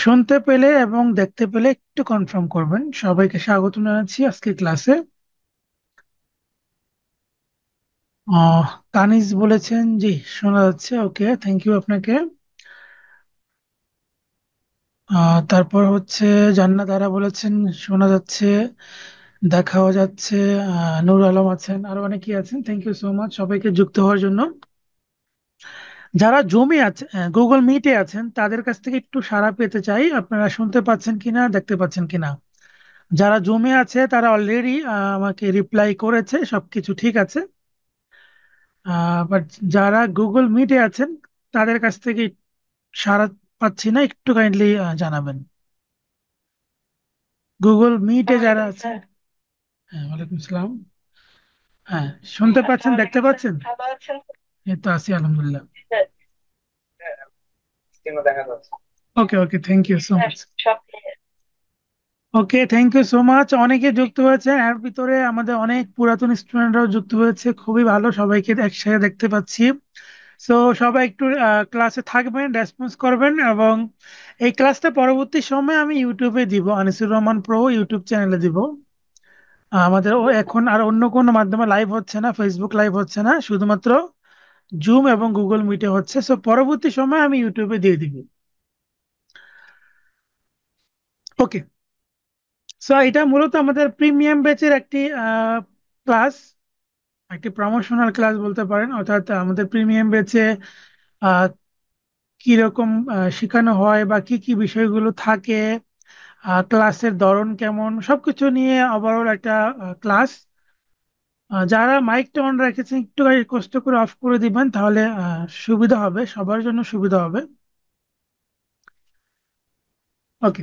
শুনতে পেলে এবং দেখতে পেলে একটু কনফার্ম করবেন। সবাইকে স্বাগত জানাচ্ছি আজকের ক্লাসে। আহ তানিজ বলেছেন, জি শোনা যাচ্ছে। ওকে, থ্যাংক ইউ আপনাকে। তারপর হচ্ছে জান্নাত আরা বলেছেন শোনা যাচ্ছে, দেখাও যাচ্ছে। নূর আলম আছেন, আরো অনেকেই আছেন। থ্যাংক ইউ সো মাচ সবাইকে যুক্ত হওয়ার জন্য। যারা জমে আছে, গুগল মিটে আছেন, তাদের কাছ থেকে একটু সাড়া পেতে চাই, আপনারা শুনতে পাচ্ছেন কিনা, দেখতে পাচ্ছেন কিনা। যারা জমে আছে তারা অলরেডি আমাকে রিপ্লাই করেছে, সবকিছু ঠিক আছে। বাট যারা গুগল মিটে আছেন তাদের কাছ থেকে সাড়া পাচ্ছি না, একটু কাইন্ডলি জানাবেন। গুগল মিটে যারা আছে। হ্যাঁ, ওয়ালাইকুম আসসালাম। হ্যাঁ, শুনতে পাচ্ছেন, দেখতে পাচ্ছেন? এই তো আছি আলহামদুলিল্লাহ। Okay okay, thank you so much. Okay, thank you so much. অনেকে যুক্ত হয়েছে, এর ভিতরে আমাদের অনেক পুরাতন স্টুডেন্টরাও যুক্ত হয়েছে, খুবই ভালো, সবাইকে একসাথে দেখতে পাচ্ছি। সো সবাই একটু ক্লাসে থাকবেন, রেসপন্স করবেন। এবং এই ক্লাসটা পরবর্তী সময়ে আমি ইউটিউবে দিব, আনিসুর রহমান প্রো ইউটিউব চ্যানেলে দিব। আমাদের এখন আর অন্য কোনো মাধ্যমে লাইভ হচ্ছে না, ফেসবুক লাইভ হচ্ছে না, শুধুমাত্র জুম এবং গুগল মিটে হচ্ছে। সো পরবর্তী সময় আমি ইউটিউবে দিয়ে দিব। ওকে। সো এটা মূলত আমাদের প্রিমিয়াম ব্যাচের একটি ক্লাস, একটি প্রমোশনাল ক্লাস বলতে পারেন। অর্থাৎ আমাদের প্রিমিয়াম ব্যাচে আহ কিরকম শেখানো হয় বা কি কি বিষয়গুলো থাকে, ক্লাসের ধরন কেমন, সবকিছু নিয়ে ওভারঅল একটা ক্লাস। যারা মাইকটা অন রেখেছেন একটু কষ্ট করে অফ করে দিবেন, তাহলে সুবিধা হবে, সবার জন্য সুবিধা হবে। ওকে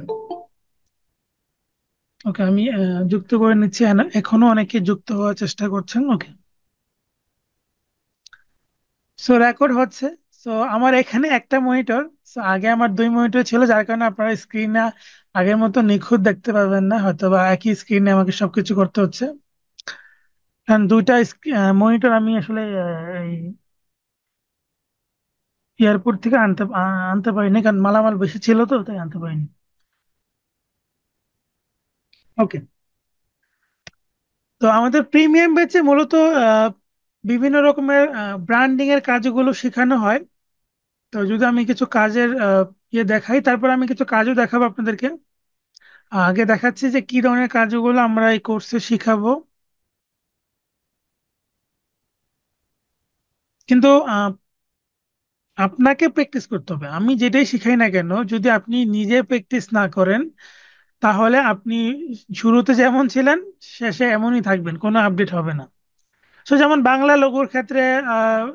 ওকে, আমি যুক্ত করে নিচ্ছি। এখনো অনেকে যুক্ত হওয়ার চেষ্টা করছেন। ওকে, সো রেকর্ড হচ্ছে। সো আমার এখানে একটা মনিটর, সো আগে আমার দুই মনিটর ছিল, যার কারণে আপনারা স্ক্রিনে আগের মতো নিখুঁত দেখতে পাবেন না, হয়তো বা একই স্ক্রিনে আমাকে সবকিছু করতে হচ্ছে। কারণ দুইটা মনিটর আমি আসলে এই এয়ারপোর্ট থেকে আনতে পারিনি, কারণ মালামাল বেশি ছিল তো, তাই আনতে পারিনি। ওকে। তো আমাদের প্রিমিয়াম ব্যাচে মূলত আহ, বিভিন্ন রকমের ব্র্যান্ডিং এর কাজগুলো শেখানো হয়। তো যদি আমি কিছু কাজের ইয়ে দেখাই, তারপর আমি কিছু কাজও দেখাবো আপনাদেরকে। আগে দেখাচ্ছি যে কি ধরনের কাজগুলো আমরা এই কোর্সে শিখাবো। কিন্তু আপনাকে প্র্যাকটিস করতে হবে। আমি যেটাই শিখাই না কেন, যদি আপনি নিজে প্র্যাকটিস না করেন, তাহলে আপনি শুরুতে যেমন ছিলেন শেষে এমনই থাকবেন, কোনো আপডেট হবে না। তো যেমন বাংলা লোগোর ক্ষেত্রে আহ,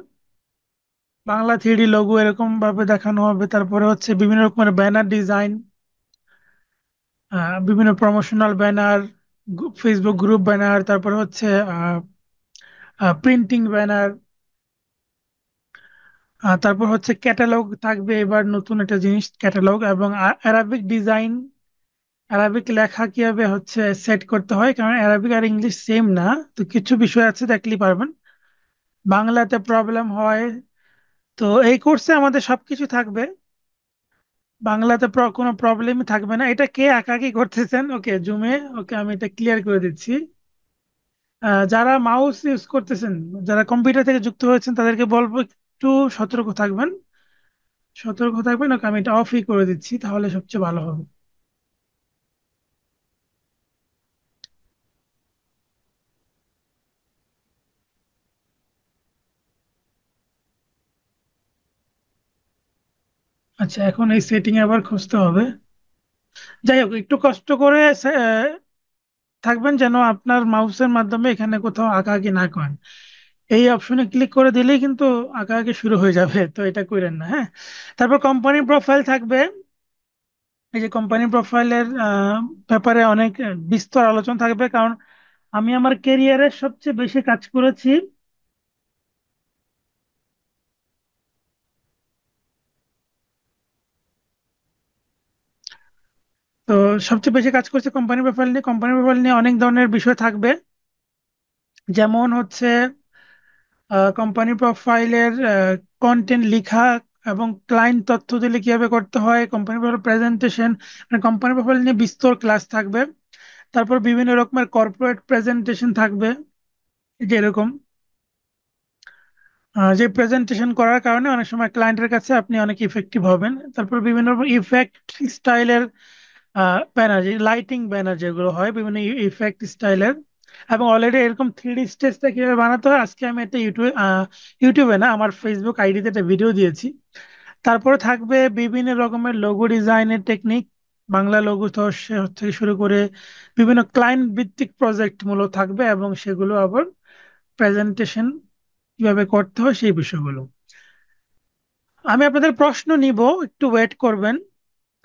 বাংলা 3D লোগো এরকম ভাবে দেখানো হবে। তারপরে হচ্ছে বিভিন্ন রকমের ব্যানার ডিজাইন, বিভিন্ন promotional banner, Facebook group banner, তারপরে হচ্ছে প্রিন্টিং ব্যানার, তারপর হচ্ছে ক্যাটালগ থাকবে। এবার নতুন একটা জিনিস ক্যাটালগ, এবং অ্যারাবিক ডিজাইন, অ্যারাবিক লেখা কিভাবে হচ্ছে সেট করতে হয়, কারণ অ্যারাবিক আর ইংলিশ সেম না। তো কিছু বিষয় আছে দেখলেই পারবেন, বাংলাতে প্রবলেম হয়। তো এই কোর্সে আমাদের সবকিছু থাকবে, বাংলাতে কোনো প্রবলেমই থাকবে না। এটা কে একাকি করতেছেন? ওকে, জুমে। ওকে, আমি এটা ক্লিয়ার করে দিচ্ছি। যারা মাউস ইউজ করতেছেন, যারা কম্পিউটার থেকে যুক্ত হয়েছেন, তাদেরকে বলবো একটু সতর্ক থাকবেন, সতর্ক থাকবেন। ওকে, আমি এটা অফই করে দিচ্ছি, তাহলে সবচেয়ে ভালো হবে। আচ্ছা, এখন এই সেটিং আবার খুঁজতে হবে। যাই হোক, একটু কষ্ট করে থাকবেন, যেন আপনার মাউসের মাধ্যমে এখানে কোথাও আঁকাআঁকি না করেন। এই অপশনে ক্লিক করে দিলেই কিন্তু আঁকাআঁকি শুরু হয়ে যাবে, তো এটা করেন না। হ্যাঁ, তারপর কোম্পানি প্রোফাইল থাকবে। এই যে কোম্পানি প্রোফাইলের ব্যাপারে অনেক বিস্তর আলোচনা থাকবে, কারণ আমি আমার ক্যারিয়ারের সবচেয়ে বেশি কাজ করেছি। তো সবচেয়ে বেশি কাজ করছে কোম্পানি প্রোফাইল নিয়ে। কোম্পানি প্রোফাইল নিয়ে অনেক ধরনের বিষয় থাকবে, যেমন হচ্ছে কোম্পানি প্রোফাইলের কন্টেন্ট লেখা, এবং ক্লায়েন্ট তথ্য দিলে কিভাবে করতে হয়, কোম্পানি প্রোফাইল প্রেজেন্টেশন, মানে কোম্পানি প্রোফাইল নিয়ে বিস্তর ক্লাস থাকবে। তারপর বিভিন্ন রকমের কর্পোরেট প্রেজেন্টেশন থাকবে, এই যে এরকম, যে প্রেজেন্টেশন করার কারণে অনেক সময় ক্লায়েন্টের কাছে আপনি অনেক ইফেক্টিভ হবেন। তারপর বিভিন্ন ইফেক্ট স্টাইলের ব্যানার, লাইটিং ব্যানার যেগুলো হয় বিভিন্ন ইফেক্ট স্টাইলের, এবং অলরেডি এরকম 3D স্টেজটা কিভাবে বানাতে হয় আজকে আমি একটা ইউটিউবে না, আমার ফেসবুক আইডিতে একটা ভিডিও দিয়েছি। তারপরে থাকবে বিভিন্ন রকমের লোগো ডিজাইনের টেকনিক, বাংলা লোগো থেকে শুরু করে বিভিন্ন ক্লায়েন্ট ভিত্তিক প্রজেক্ট মূলত থাকবে, এবং সেগুলো আবার প্রেজেন্টেশন কিভাবে করতে হয় সেই বিষয়গুলো। আমি আপনাদের প্রশ্ন নিব, একটু ওয়েট করবেন।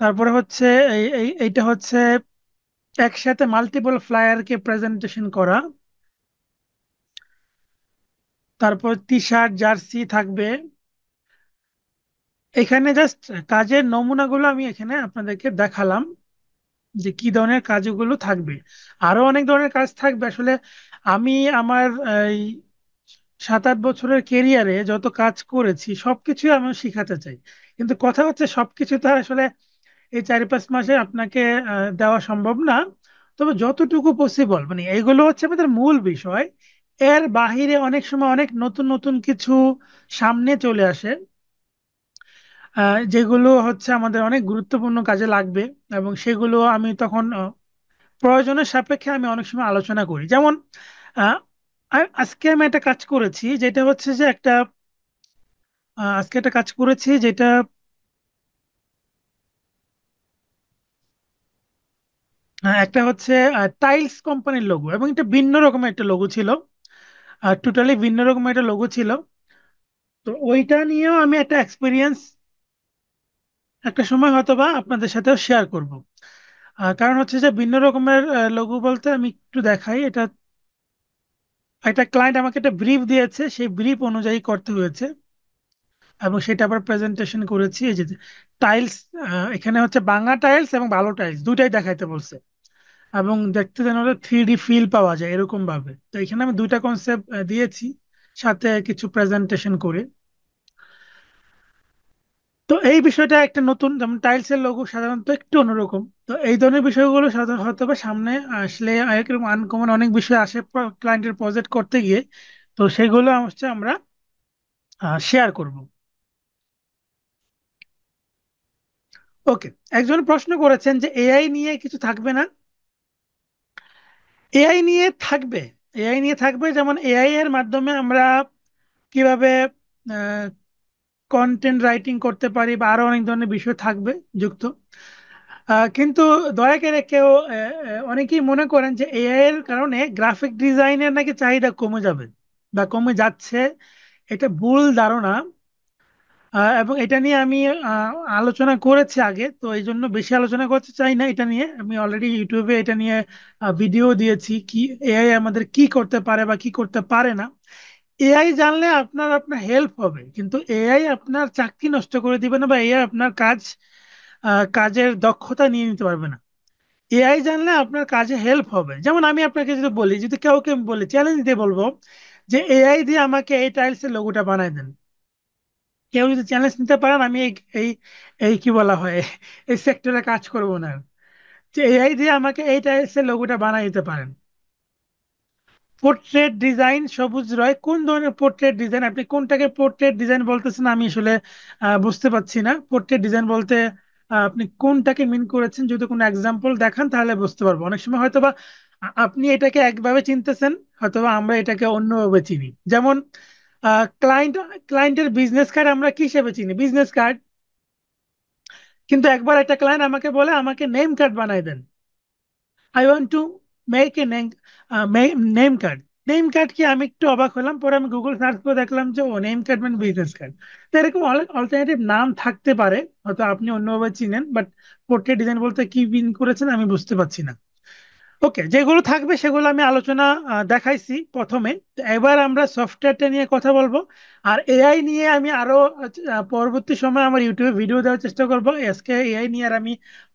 তারপরে হচ্ছে এইটা হচ্ছে একসাথে মাল্টিপল ফ্লায়ারকে প্রেজেন্টেশন করা। তারপর টি শার্ট জার্সি থাকবে। এখানে জাস্ট কাজের নমুনাগুলো আমি এখানে আপনাদেরকে দেখালাম যে কি ধরনের কাজগুলো থাকবে। আরো অনেক ধরনের কাজ থাকবে আসলে। আমি আমার এই 7-8 বছরের কেরিয়ারে যত কাজ করেছি সবকিছু আমি শিখাতে চাই, কিন্তু কথা হচ্ছে সবকিছু তো আর আসলে এই 4-5 মাসে আপনাকে দেওয়া সম্ভব না। তবে যতটুকু পসিবল, মানে এগুলো হচ্ছে আমাদের মূল বিষয়। এর বাহিরে অনেক সময় অনেক নতুন নতুন কিছু সামনে চলে আসে, যেগুলো হচ্ছে আমাদের অনেক গুরুত্বপূর্ণ কাজে লাগবে, এবং সেগুলো আমি তখন প্রয়োজনের সাপেক্ষে আমি অনেক সময় আলোচনা করি। যেমন আহ, আজকে আমি একটা কাজ করেছি যেটা হচ্ছে যে একটা আজকে একটা কাজ করেছি যেটা একটা হচ্ছে টাইলস কোম্পানির লোগো, এবং এটা ভিন্ন রকমের একটা লোগো ছিল, টোটালি ভিন্ন রকমের একটা লোগো ছিল। তো ওইটা নিয়েও আমি একটা এক্সপিরিয়েন্স একটা সময় হয়তোবা আপনাদের সাথেও শেয়ার করব। কারণ হচ্ছে যে ভিন্ন রকমের লোগো বলতে আমি একটু দেখাই এটা। একটা ক্লায়েন্ট আমাকে একটা ব্রিফ দিয়েছে, সেই ব্রিফ অনুযায়ী করতে হয়েছে, এবং সেটা আবার প্রেজেন্টেশন করেছি। এই যে টাইলস, এখানে হচ্ছে বাংলা টাইলস এবং ভালো টাইলস দুইটাই দেখাইতে বলছে, এবং দেখতে যেন 3D ফিল পাওয়া যায় এরকম ভাবে। তো এখানে আমি দুইটা কনসেপ্ট দিয়েছি, সাথে কিছু প্রেজেন্টেশন করে। তো এই বিষয়টা একটা নতুন, যেমন টাইলস এর লোগো সাধারণত একটু অন্যরকম। তো এই ধরনের বিষয়গুলো সাধারণত হয়তো বা সামনে আসলে এরকম আনকমন অনেক বিষয় আসে ক্লায়েন্টের প্রজেক্ট করতে গিয়ে। তো সেগুলো হচ্ছে আমরা শেয়ার করব। ওকে, একজন প্রশ্ন করেছেন যে এআই নিয়ে কিছু থাকবে না। এআই নিয়ে থাকবে। এআই নিয়ে থাকবে, যেমন এআই এর মাধ্যমে আমরা কিভাবে কন্টেন্ট রাইটিং করতে পারি, বা আরো অনেক ধরনের বিষয় থাকবে যুক্ত। কিন্তু দয়া করে কেউ অনেকেই মনে করেন যে এআই এর কারণে গ্রাফিক ডিজাইনের নাকি চাহিদা কমে যাবে বা কমে যাচ্ছে। এটা ভুল ধারণা। এবং এটা নিয়ে আমি আলোচনা করেছি আগে, তো এই জন্য বেশি আলোচনা করতে চাই না। এটা নিয়ে আমি অলরেডি ইউটিউবে এটা নিয়ে ভিডিও দিয়েছি, কি এআই আমাদের কি করতে পারে বা কি করতে পারে না। এআই জানলে আপনার আপনার হেল্প হবে, কিন্তু এআই আপনার চাকরি নষ্ট করে দিবে না, বা এআই আপনার কাজের দক্ষতা নিয়ে নিতে পারবে না। এআই জানলে আপনার কাজে হেল্প হবে। যেমন আমি আপনাকে যদি বলি, যদি কাউকে বলি, চ্যালেঞ্জ দিয়ে বলবো যে এআই দিয়ে আমাকে এই টাইলস এর লোগোটা বানাই দেন, কেউ যদি চ্যালেঞ্জ নিতে পারেন, আমি এই এই এই কি বলা হয়, এই সেক্টরে কাজ করবো না। যে এআই দিয়ে আমাকে এই টাইলস এর লোগোটা বানাই দিতে পারেন। পোর্ট্রেট ডিজাইন, সবুজ রয়, কোন ধরনের পোর্ট্রেট ডিজাইন, আপনি কোনটাকে পোর্ট্রেট ডিজাইন বলতেছেন আমি আসলে বুঝতে পারছি না। পোর্ট্রেট ডিজাইন বলতে আপনি কোনটাকে মিন করেছেন, যদি কোনো এক্সাম্পল দেখান তাহলে বুঝতে পারবো। অনেক সময় হয়তোবা আপনি এটাকে একভাবে চিনতেছেন, হয়তোবা আমরা এটাকে অন্যভাবে চিনি। যেমন ক্লায়েন্ট ক্লায়েন্টের বিজনেস কার্ড আমরা কি হিসেবে চিনি, বিজনেস কার্ড। কিন্তু একবার একটা ক্লায়েন্ট আমাকে বলে আমাকে নেম কার্ড বানাই দেন, I want to make a name card. Name card কি, আমি একটু অবাক হলাম। পরে আমি গুগল সার্চ করে দেখলাম যে ও নেম কার্ড মানে বিজনেস কার্ড। তো এরকম অল্টারনেটিভ নাম থাকতে পারে, হয়তো আপনি অন্যভাবে চিনেন, বাট পোর্ট্রেট ডিজাইন বলতে কি মিন করেছেন আমি বুঝতে পারছি না। ওকে, যেগুলো থাকবে সেগুলো আমি আলোচনা দেখাইছি প্রথমে। তো এবার আমরা সফটওয়্যারটা নিয়ে কথা বলবো। আর এআই নিয়ে আমি আরো পরবর্তী সময় আমার ইউটিউবে ভিডিও দেওয়ার চেষ্টা করবো। আজকে এআই নিয়ে আর আমি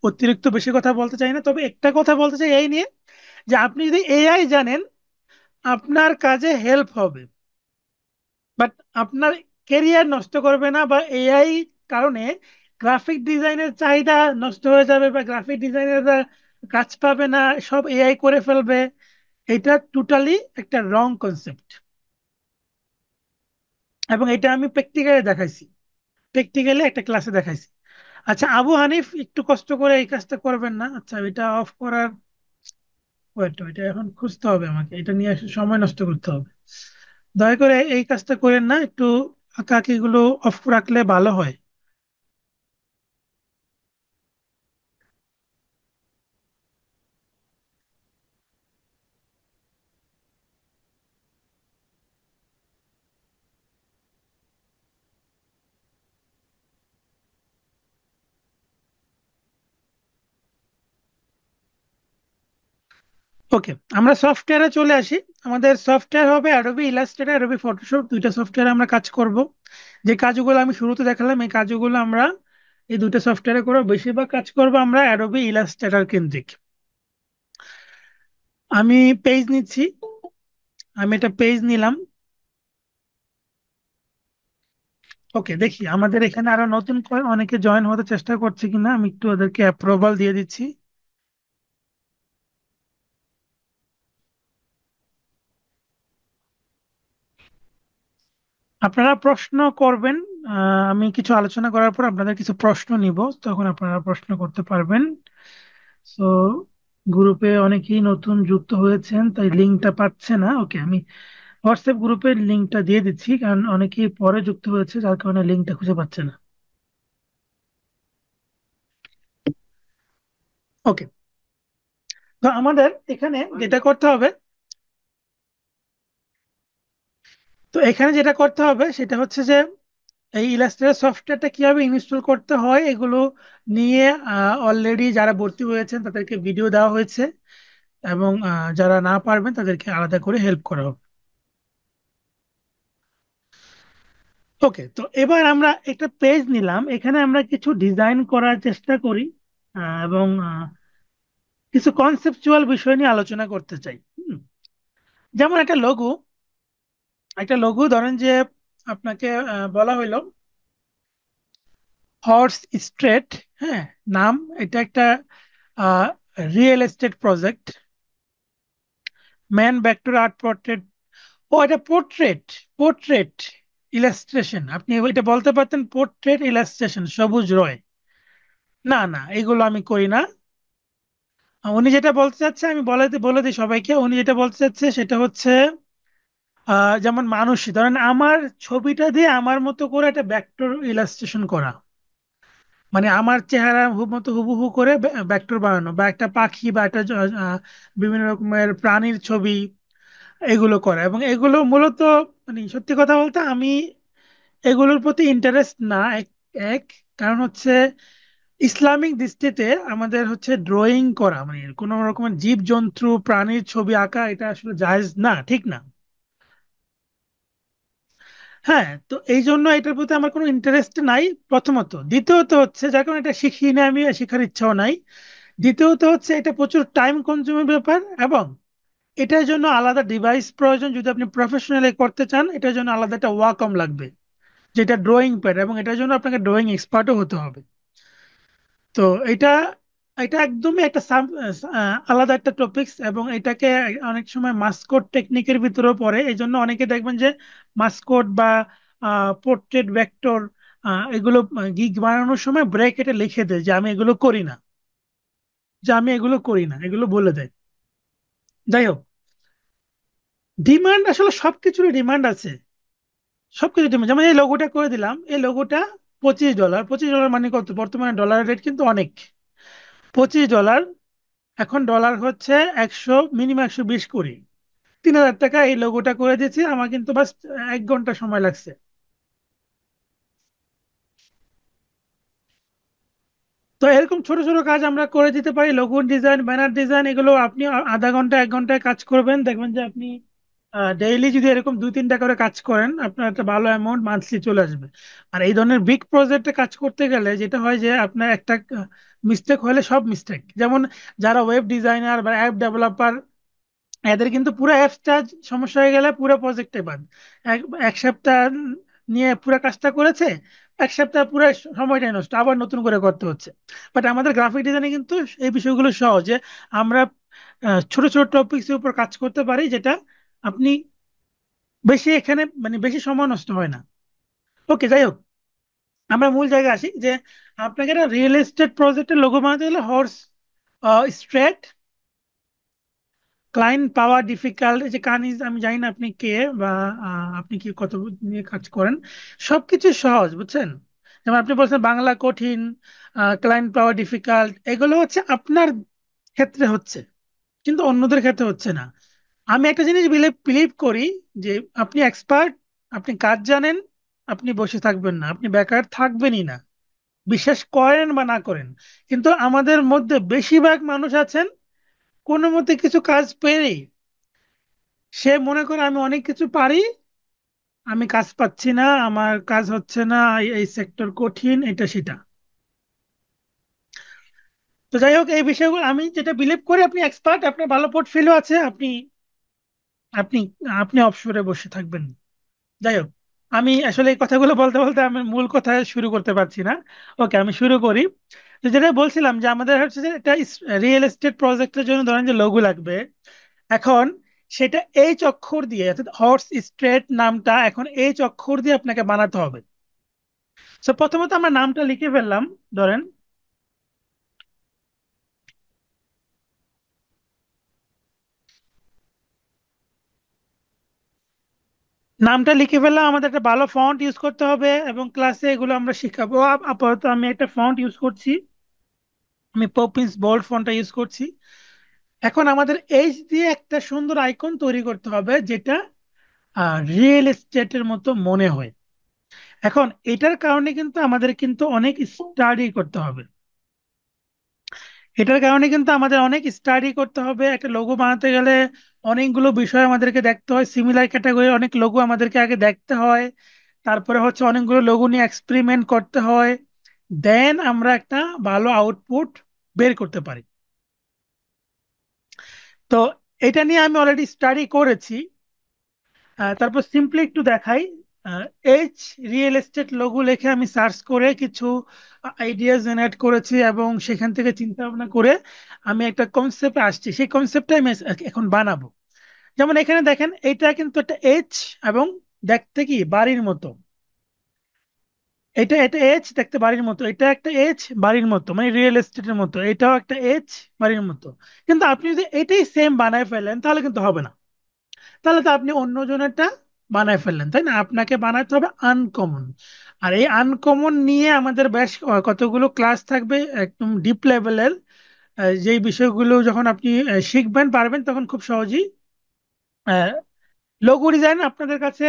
অতিরিক্ত বেশি কথা বলতে চাই না, তবে একটা কথা বলতে চাই এই নিয়ে, যে আপনি যদি এআই জানেন আপনার কাজে হেল্প হবে, বাট আপনার কেরিয়ার নষ্ট করবে না, বা এআই কারণে গ্রাফিক ডিজাইনের চাহিদা নষ্ট হয়ে যাবে বা গ্রাফিক ডিজাইনাররা কাজ পাবে না, সব এআই করে ফেলবে, এটা টোটালি একটা রং কনসেপ্ট। এবং এটা আমি প্র্যাকটিক্যালি দেখাইছি, প্র্যাকটিক্যালি একটা ক্লাসে দেখাইছি। আচ্ছা আবু হানিফ, একটু কষ্ট করে এই কাজটা করবেন না? আচ্ছা এটা অফ করার, ওয়েট, এটা এখন খুঁজতে হবে আমাকে, এটা নিয়ে আসলে সময় নষ্ট করতে হবে। দয়া করে এই কাজটা করেন না, একটু আঁকাআঁকি গুলো অফ রাখলে ভালো হয়। ওকে, আমরা সফটওয়্যারে চলে আসি। আমাদের সফটওয়্যার হবে অ্যাডোবি ইলাস্ট্রেটর, অ্যাডোবি ফটোশপ, দুইটা সফটওয়্যারে আমরা কাজ করব। যে কাজগুলো আমি শুরুতে দেখালাম এই কাজগুলো আমরা এই দুটো সফটওয়্যারে করব। বেশিরভাগ কাজ করব আমরা অ্যাডোবি ইলাস্ট্রেটর কেন্দ্রিক। আমি পেজ নিচ্ছি, আমি একটা পেজ নিলাম। ওকে, দেখি আমাদের এখানে আরো নতুন করে অনেকে জয়েন হতে চেষ্টা করছে কিনা, আমি একটু ওদেরকে অ্যাপ্রুভাল দিয়ে দিচ্ছি। আপনারা প্রশ্ন করবেন, আমি কিছু আলোচনা করার পর আপনাদের কিছু প্রশ্ন নিব, তখন আপনারা প্রশ্ন করতে পারবেন। সো গ্রুপে অনেকেই নতুন যুক্ত হয়েছেন, তাই লিঙ্কটা পাচ্ছে না। ওকে, আমি হোয়াটসঅ্যাপ গ্রুপের লিঙ্কটা দিয়ে দিচ্ছি, কারণ অনেকেই পরে যুক্ত হয়েছে যার কারণে লিঙ্কটা খুঁজে পাচ্ছে না। ওকে, তো আমাদের এখানে যেটা করতে হবে, সেটা হচ্ছে যে এই ইলাস্ট্রেটর সফটওয়্যারটা কিভাবে ইনস্টল করতে হয় এগুলো নিয়ে অলরেডি যারা ভর্তি হয়েছেন তাদেরকে ভিডিও দেওয়া হয়েছে, এবং যারা না পারবেন তাদেরকে আলাদা করে হেল্প করা হবে। ওকে, তো এবার আমরা একটা পেজ নিলাম, এখানে আমরা কিছু ডিজাইন করার চেষ্টা করি, এবং কিছু কনসেপচুয়াল বিষয় নিয়ে আলোচনা করতে চাই। যেমন একটা লঘু ধরেন যে আপনাকে বলা হইলো হর্স স্ট্রেট, হ্যাঁ, নাম, এটা একটা real estate project, man vector art portrait. ও এটা পোর্ট্রেট, পোর্ট্রেট ইলাস্ট্রেশন, আপনি এটা বলতে পারতেন পোর্ট্রেট ইলাস্ট্রেশন সবুজ রয়। না না, এগুলো আমি করি না। উনি যেটা বলতে চাচ্ছে, আমি বলে দিই সবাইকে, উনি যেটা বলতে চাচ্ছে সেটা হচ্ছে যেমন মানুষ, ধরেন আমার ছবিটা দিয়ে আমার মতো করে একটা ভেক্টর ইলাস্ট্রেশন করা, মানে আমার চেহারা মতো হুবহু করে ভেক্টর বানানো, বা একটা পাখি বা একটা বিভিন্ন রকমের প্রাণীর ছবি, এগুলো করা। এবং এগুলো মূলত, মানে সত্যি কথা বলতে আমি এগুলোর প্রতি ইন্টারেস্ট না। এক কারণ হচ্ছে ইসলামিক দৃষ্টিতে আমাদের হচ্ছে ড্রয়িং করা, মানে কোনো রকমের জীব জন্তু প্রাণীর ছবি আঁকা, এটা আসলে জায়েজ না, ঠিক না। হ্যাঁ, তো এই জন্য এটার প্রতি আমার কোনো ইন্টারেস্ট নাই, প্রথমত। দ্বিতীয়ত হচ্ছে যার কারণে এটা শিখি না, আমি শেখার ইচ্ছাও নাই। দ্বিতীয়ত হচ্ছে এটা প্রচুর টাইম কনজিউমিং ব্যাপার, এবং এটার জন্য আলাদা ডিভাইস প্রয়োজন। যদি আপনি প্রফেশনালি করতে চান এটার জন্য আলাদা একটা ওয়াকম লাগবে, যেটা ড্রয়িং প্যাড, এবং এটার জন্য আপনাকে ড্রয়িং এক্সপার্টও হতে হবে। তো এটা এটা একদমই একটা আলাদা একটা টপিকস, এবং এটাকে অনেক সময় মাস্কট টেকনিকের ভিতরেও পড়ে। এই জন্য অনেকে দেখবেন যে মাস্কট বা পোর্ট্রেট ভেক্টর এগুলো গিগ বানানোর সময় ব্র্যাকেটে লিখে দেয় যে আমি এগুলো করি না, এগুলো বলে দেয়। যাই হোক, ডিমান্ড আসলে সবকিছুরই ডিমান্ড আছে, সবকিছু ডিমান্ড। যেমন এই লোগোটা করে দিলাম, এই লোগোটা $25। $25 মানে কত? বর্তমানে ডলারের রেট কিন্তু অনেক। $25, এখন ডলার হচ্ছে 100, মিনিমাম 120 কোটি, 3,000 টাকা এই লোগোটা করে দিয়েছি। আমার কিন্তু বাস 1 ঘন্টা সময় লাগছে। তো এরকম ছোট ছোট কাজ আমরা করে দিতে পারি, লোগো ডিজাইন, ব্যানার ডিজাইন, এগুলো আপনি আধা ঘন্টা 1 ঘন্টায় কাজ করবেন, দেখবেন যে আপনি ডেইলি যদি এরকম 2-3টা করে কাজ করেন আপনার একটা ভালো অ্যামাউন্ট মান্থলি চলে আসবে। আর এই ধরনের বিগ প্রজেক্টে কাজ করতে গেলে যেটা হয় যে আপনার একটা মিস্টেক হলে সব মিস্টেক, যেমন যারা ওয়েব ডিজাইনার বা অ্যাপ ডেভেলপার, এদের কিন্তু পুরো অ্যাপসটা সমস্যা হয়ে গেলে পুরো প্রজেক্টে বাদ। এক এক সপ্তাহ নিয়ে পুরো কাজটা করেছে, 1 সপ্তাহ পুরো সময়টাই নষ্ট, আবার নতুন করে করতে হচ্ছে। বাট আমাদের গ্রাফিক ডিজাইনে কিন্তু এই বিষয়গুলো সহজ যে আমরা ছোট ছোট টপিকস উপর কাজ করতে পারি, যেটা আপনি বেশি এখানে মানে বেশি সময় নষ্ট হয় না। ওকে, যাই হোক, আমরা মূল জায়গায় আসি যে আপনাকে একটা রিয়েল এস্টেট প্রজেক্টের লোগো বানাতে গেলে হর্স স্ট্রেট, ক্লায়েন্ট পাওয়া ডিফিকাল্ট, এই যে কানিজ, আমি জানি না আপনি কে বা আপনি কি কত নিয়ে কাজ করেন, সবকিছু সহজ বুঝছেন। যেমন আপনি বলছেন বাংলা কঠিন, ক্লায়েন্ট পাওয়া ডিফিকাল্ট, এগুলো হচ্ছে আপনার ক্ষেত্রে হচ্ছে, কিন্তু অন্যদের ক্ষেত্রে হচ্ছে না। আমি একটা জিনিস বিলিভ বিলিভ করি যে আপনি এক্সপার্ট, আপনি কাজ জানেন, আপনি বসে থাকবেন না, আপনি বেকার থাকবেনই না, বিশ্বাস করেন বা না করেন। কিন্তু আমাদের মধ্যে বেশিরভাগ মানুষ আছেন কোনো মতে কিছু কাজ পেরেই সে মনে করে আমি অনেক কিছু পারি, আমি কাজ পাচ্ছি না, আমার কাজ হচ্ছে না, এই সেক্টর কঠিন, এটা সেটা। তো যাই হোক, এই বিষয়গুলো আমি যেটা বিলিভ করি, আপনি এক্সপার্ট, আপনার ভালো পোর্টফোলিও আছে, আপনি আপনি আপনি অবসরে বসে থাকবেন। যাই হোক, আমি আসলে এই কথাগুলো বলতে বলতে আমি মূল কথা শুরু করতে পারছি না। ওকে, আমি শুরু করি। তো যেটা বলছিলাম যে আমাদের হচ্ছে যে এটা রিয়েল এস্টেট প্রজেক্টের জন্য ধরেন যে লোগো লাগবে। এখন সেটা এইচ অক্ষর দিয়ে, অর্থাৎ হর্স স্ট্রেট নামটা এখন এইচ অক্ষর দিয়ে আপনাকে বানাতে হবে। তো প্রথমত আমরা নামটা লিখে ফেললাম, ধরেন নামটা লিখে ফেললাম, আমাদের একটা ভালো ফন্ট ইউজ করতে হবে এবং ক্লাসে এগুলো আমরা শিখাবো। আপাতত আমি একটা ফন্ট ইউজ করছি, আমি পপিন্স বোল্ড ফন্টটা ইউজ করছি। এখন আমাদের এইচ দিয়ে একটা সুন্দর আইকন তৈরি করতে হবে, যেটা রিয়েল এস্টেটের মতো মনে হয়। এখন এটার কারণে কিন্তু আমাদের কিন্তু অনেক স্টাডি করতে হবে, এটার কারণে কিন্তু আমাদের অনেক স্টাডি করতে হবে। একটা লোগো বানাতে গেলে অনেকগুলো বিষয় আমাদেরকে দেখতে হয়, সিমিলার ক্যাটাগরির অনেক লোগো আমাদেরকে আগে দেখতে হয়, তারপরে হচ্ছে অনেকগুলো লোগো নিয়ে এক্সপেরিমেন্ট করতে হয়, দেন আমরা একটা ভালো আউটপুট বের করতে পারি। তো এটা নিয়ে আমি অলরেডি স্টাডি করেছি। তারপর সিম্পলি একটু দেখাই, এইচ রিয়েল এস্টেট লোগো লিখে আমি সার্চ করে কিছু আইডিয়া জেনারেট করেছি এবং সেখান থেকে চিন্তা ভাবনা করে আমি একটা কনসেপ্টে আসছি, সেই কনসেপ্টটা আমি এখন বানাবো। যেমন এখানে দেখেন, এটা কিন্তু একটা এইচ এবং দেখতে কি বাড়ির মতো, এটা এটা এইচ দেখতে বাড়ির মতো, এটা একটা এইচ বাড়ির মতো, মানে রিয়েল এস্টেটের মতো, এটাও একটা এইচ বাড়ির মতো। কিন্তু আপনি যদি এটাই সেম বানায় ফেলেন তাহলে কিন্তু হবে না, তাহলে তো আপনি অন্য জনেরটা বানায় ফেললেন, তাই না? আপনাকে বানাতে হবে আনকমন। আর এই আনকমন নিয়ে আমাদের বেশ কতগুলো ক্লাস থাকবে একদম ডিপ লেভেলের, যেই বিষয়গুলো যখন আপনি শিখবেন পারবেন, তখন খুব সহজেই লোগো ডিজাইন আপনাদের কাছে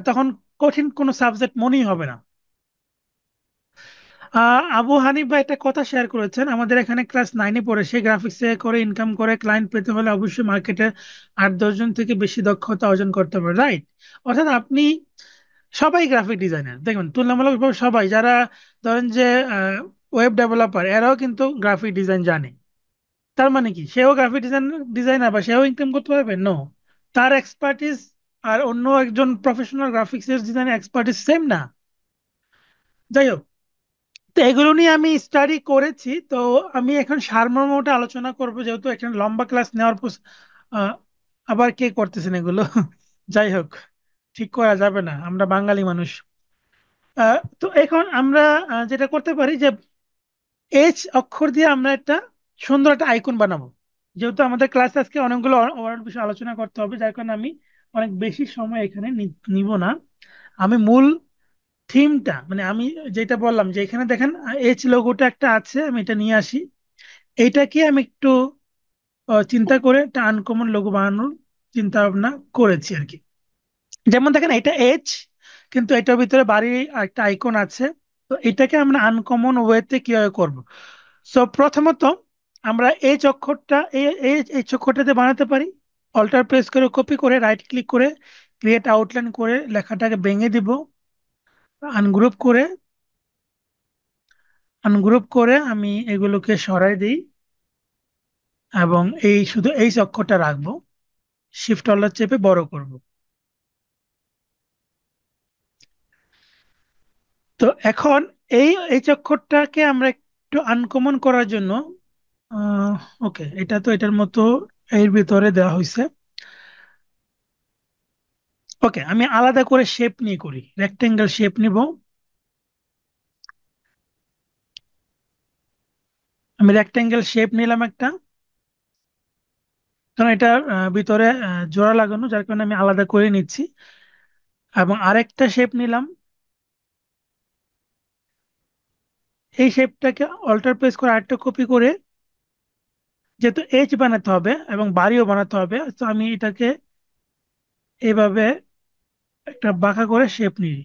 তখন কঠিন কোনো সাবজেক্ট মনেই হবে না। আবু হানিফ ভাই একটা কথা শেয়ার করেছেন, আমাদের এখানে ক্লাস 9-এ পড়ে, সে গ্রাফিক্সে করে ইনকাম করে, ক্লায়েন্ট পেতে হলে অবশ্যই মার্কেটে 8-10 জন থেকে বেশি দক্ষতা অর্জন করতে হবে, রাইট? অর্থাৎ আপনি সবাই গ্রাফিক ডিজাইনার দেখবেন, তুলনামূলকভাবে সবাই যারা ধরেন যে ওয়েব ডেভেলপার, এরাও কিন্তু গ্রাফিক ডিজাইন জানে। তার মানে কি সেও গ্রাফিক ডিজাইনার বা সেও ইনকাম করতে পারবে? নো, তার এক্সপার্টিস আর অন্য একজন প্রফেশনাল গ্রাফিক্স ডিজাইনের এক্সপার্টিস সেম না। যাই হোক, তো এগুলো নিয়ে আমি স্টাডি করেছি। তো আমি এখন সারমর্মটা আলোচনা করব, যেহেতু এখানে লম্বা ক্লাস নেওয়ার পর আহ, আবার কে করতেছেন এগুলো। যাই হোক, ঠিক করা যাবে না, আমরা বাঙালি মানুষ। তো এখন আমরা যেটা করতে পারি যে এইচ অক্ষর দিয়ে আমরা একটা সুন্দর একটা আইকন বানাবো। যেহেতু আমাদের ক্লাস আজকে অনেকগুলো ওয়ার্ড বিষয়ে আলোচনা করতে হবে, যার কারণে আমি অনেক বেশি সময় এখানে নিব না। আমি মূল থিমটা মানে আমি যেটা বললাম যে এখানে দেখেন এইচ লোগোটা একটা আছে, আমি এটা নিয়ে আসি। এইটাকে আমি একটু চিন্তা করে একটা আনকমন লোগো বানানোর চিন্তা ভাবনা করেছি আর কি। যেমন দেখেন এটা এইচ, কিন্তু এটার ভিতরে বাড়ির একটা আইকন আছে। তো এটাকে আমরা আনকমন ওয়েতে কিভাবে করব? সো প্রথমত আমরা এইচ অক্ষরটা এই অক্ষরটাতে বানাতে পারি। অল্টার প্রেস করে কপি করে রাইট ক্লিক করে ক্রিয়েট আউটলাইন করে লেখাটাকে ভেঙে দিব, আনগ্রুপ করে আমি এগুলোকে সরাই দিই এবং এই শুধু এই অক্ষরটা রাখবো, শিফট অল্টার চেপে বড় করব। তো এখন এই চক্করটাকে আমরা একটু আনকমন করার জন্য আহ ওকে, এটা তো এটার মতো এর ভিতরে দেওয়া হয়েছে। ওকে, আমি আলাদা করে শেপ নিয়ে করি, রেক্টেঙ্গেল শেপ নিব। আমি রেক্টেঙ্গেল শেপ নিলাম একটা, কারণ এটা ভিতরে জোড়া লাগানো, যার কারণে আমি আলাদা করে নিচ্ছি। এবং আরেকটা শেপ নিলাম। এই শেপটাকে অল্টার প্রেস করে আরেকটা কপি করে, যেহেতু এইচ বানাতে হবে এবং বাড়িও বানাতে হবে, তো আমি এটাকে এইভাবে একটা বাঁকা করে শেপ নিই।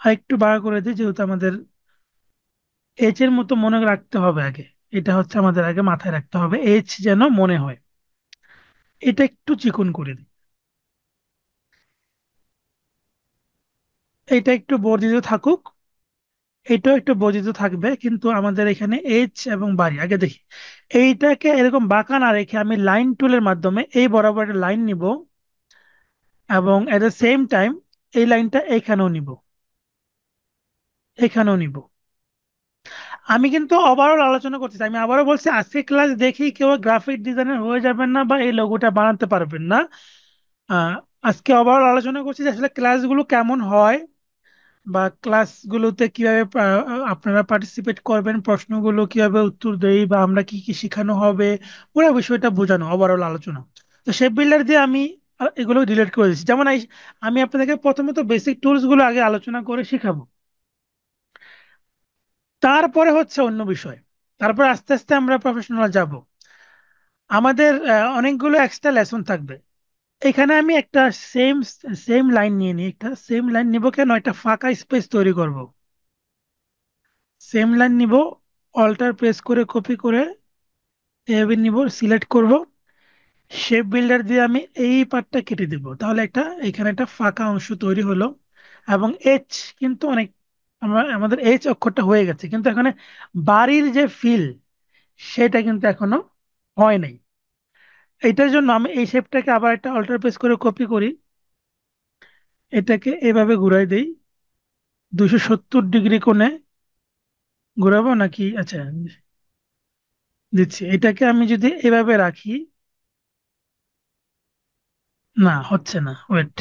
আর একটু বাঁকা করে দিই, যেহেতু আমাদের এইচ এর মতো মনে রাখতে হবে আগে। এটা হচ্ছে আমাদের আগে মাথায় রাখতে হবে, এইচ যেন মনে হয়। এটা একটু চিকন করে দিই। এটা একটু বর্ধিত থাকুক। এটাও একটু বর্ধিত থাকবে, কিন্তু আমাদের এখানে এইচ এবং বাড়ি আগে দেখি। এইটাকে এরকম বাঁকা না রেখে আমি লাইন টুলের মাধ্যমে এই বরাবর একটা লাইন নিব, এবং এট দ্য সেম টাইম এই লাইনটা এখানেও নিব, এখানেও নিব। আমি কিন্তু ওভারঅল আলোচনা করতেছি, আমি আবারও বলছি, আজকে ক্লাস দেখি কেউ গ্রাফিক ডিজাইনার হয়ে যাবেন না বা এই লোগোটা বানাতে পারবেন না। আহ, আজকে ওভারঅল আলোচনা করছি যে আসলে ক্লাসগুলো কেমন হয়, বা ক্লাসগুলোতে কিভাবে আপনারা পার্টিসিপেট করবেন, প্রশ্নগুলো কিভাবে উত্তর দেই, বা আমরা কি কি শেখানো হবে, পুরো বিষয়টা বোঝানো ওভারঅল আলোচনা। তো শেপ বিল্ডার দিয়ে আমি এগুলো ডিলিট করে দিচ্ছি। যেমন আমি আপনাদেরকে প্রথমে তো বেসিক টুলস গুলো আগে আলোচনা করে শিখাবো, তারপরে হচ্ছে অন্য বিষয়, তারপর আস্তে আস্তে আমরা প্রফেশনাল যাব। আমাদের অনেকগুলো এক্সট্রা লেসন থাকবে। এখানে আমি একটা সেম সেম লাইন নিয়ে নিই, একটা সেম লাইন নিব, কেন একটা ফাঁকা স্পেস তৈরি করব। সেম লাইন নিব, অল্টার প্রেস করে কপি করে এভাবে নিব, সিলেক্ট করব, শেপ বিল্ডার দিয়ে আমি এই পার্টটা কেটে দেব, তাহলে একটা এখানে একটা ফাঁকা অংশ তৈরি হলো। এবং এইচ কিন্তু অনেক, আমাদের এইচ অক্ষরটা হয়ে গেছে, কিন্তু এখানে বাড়ির যে ফিল সেটা কিন্তু এখনো হয় নাই। এটার জন্য আমি এই শেপটাকে আবার একটা অল্টার প্রেস করে কপি করি, এটাকে এভাবে ঘুরাই দেই 270 ডিগ্রি কোণে। ঘুরাবো নাকি? আচ্ছা, দিচ্ছি। এটাকে আমি যদি এভাবে রাখি, না হচ্ছে না, ওয়েট।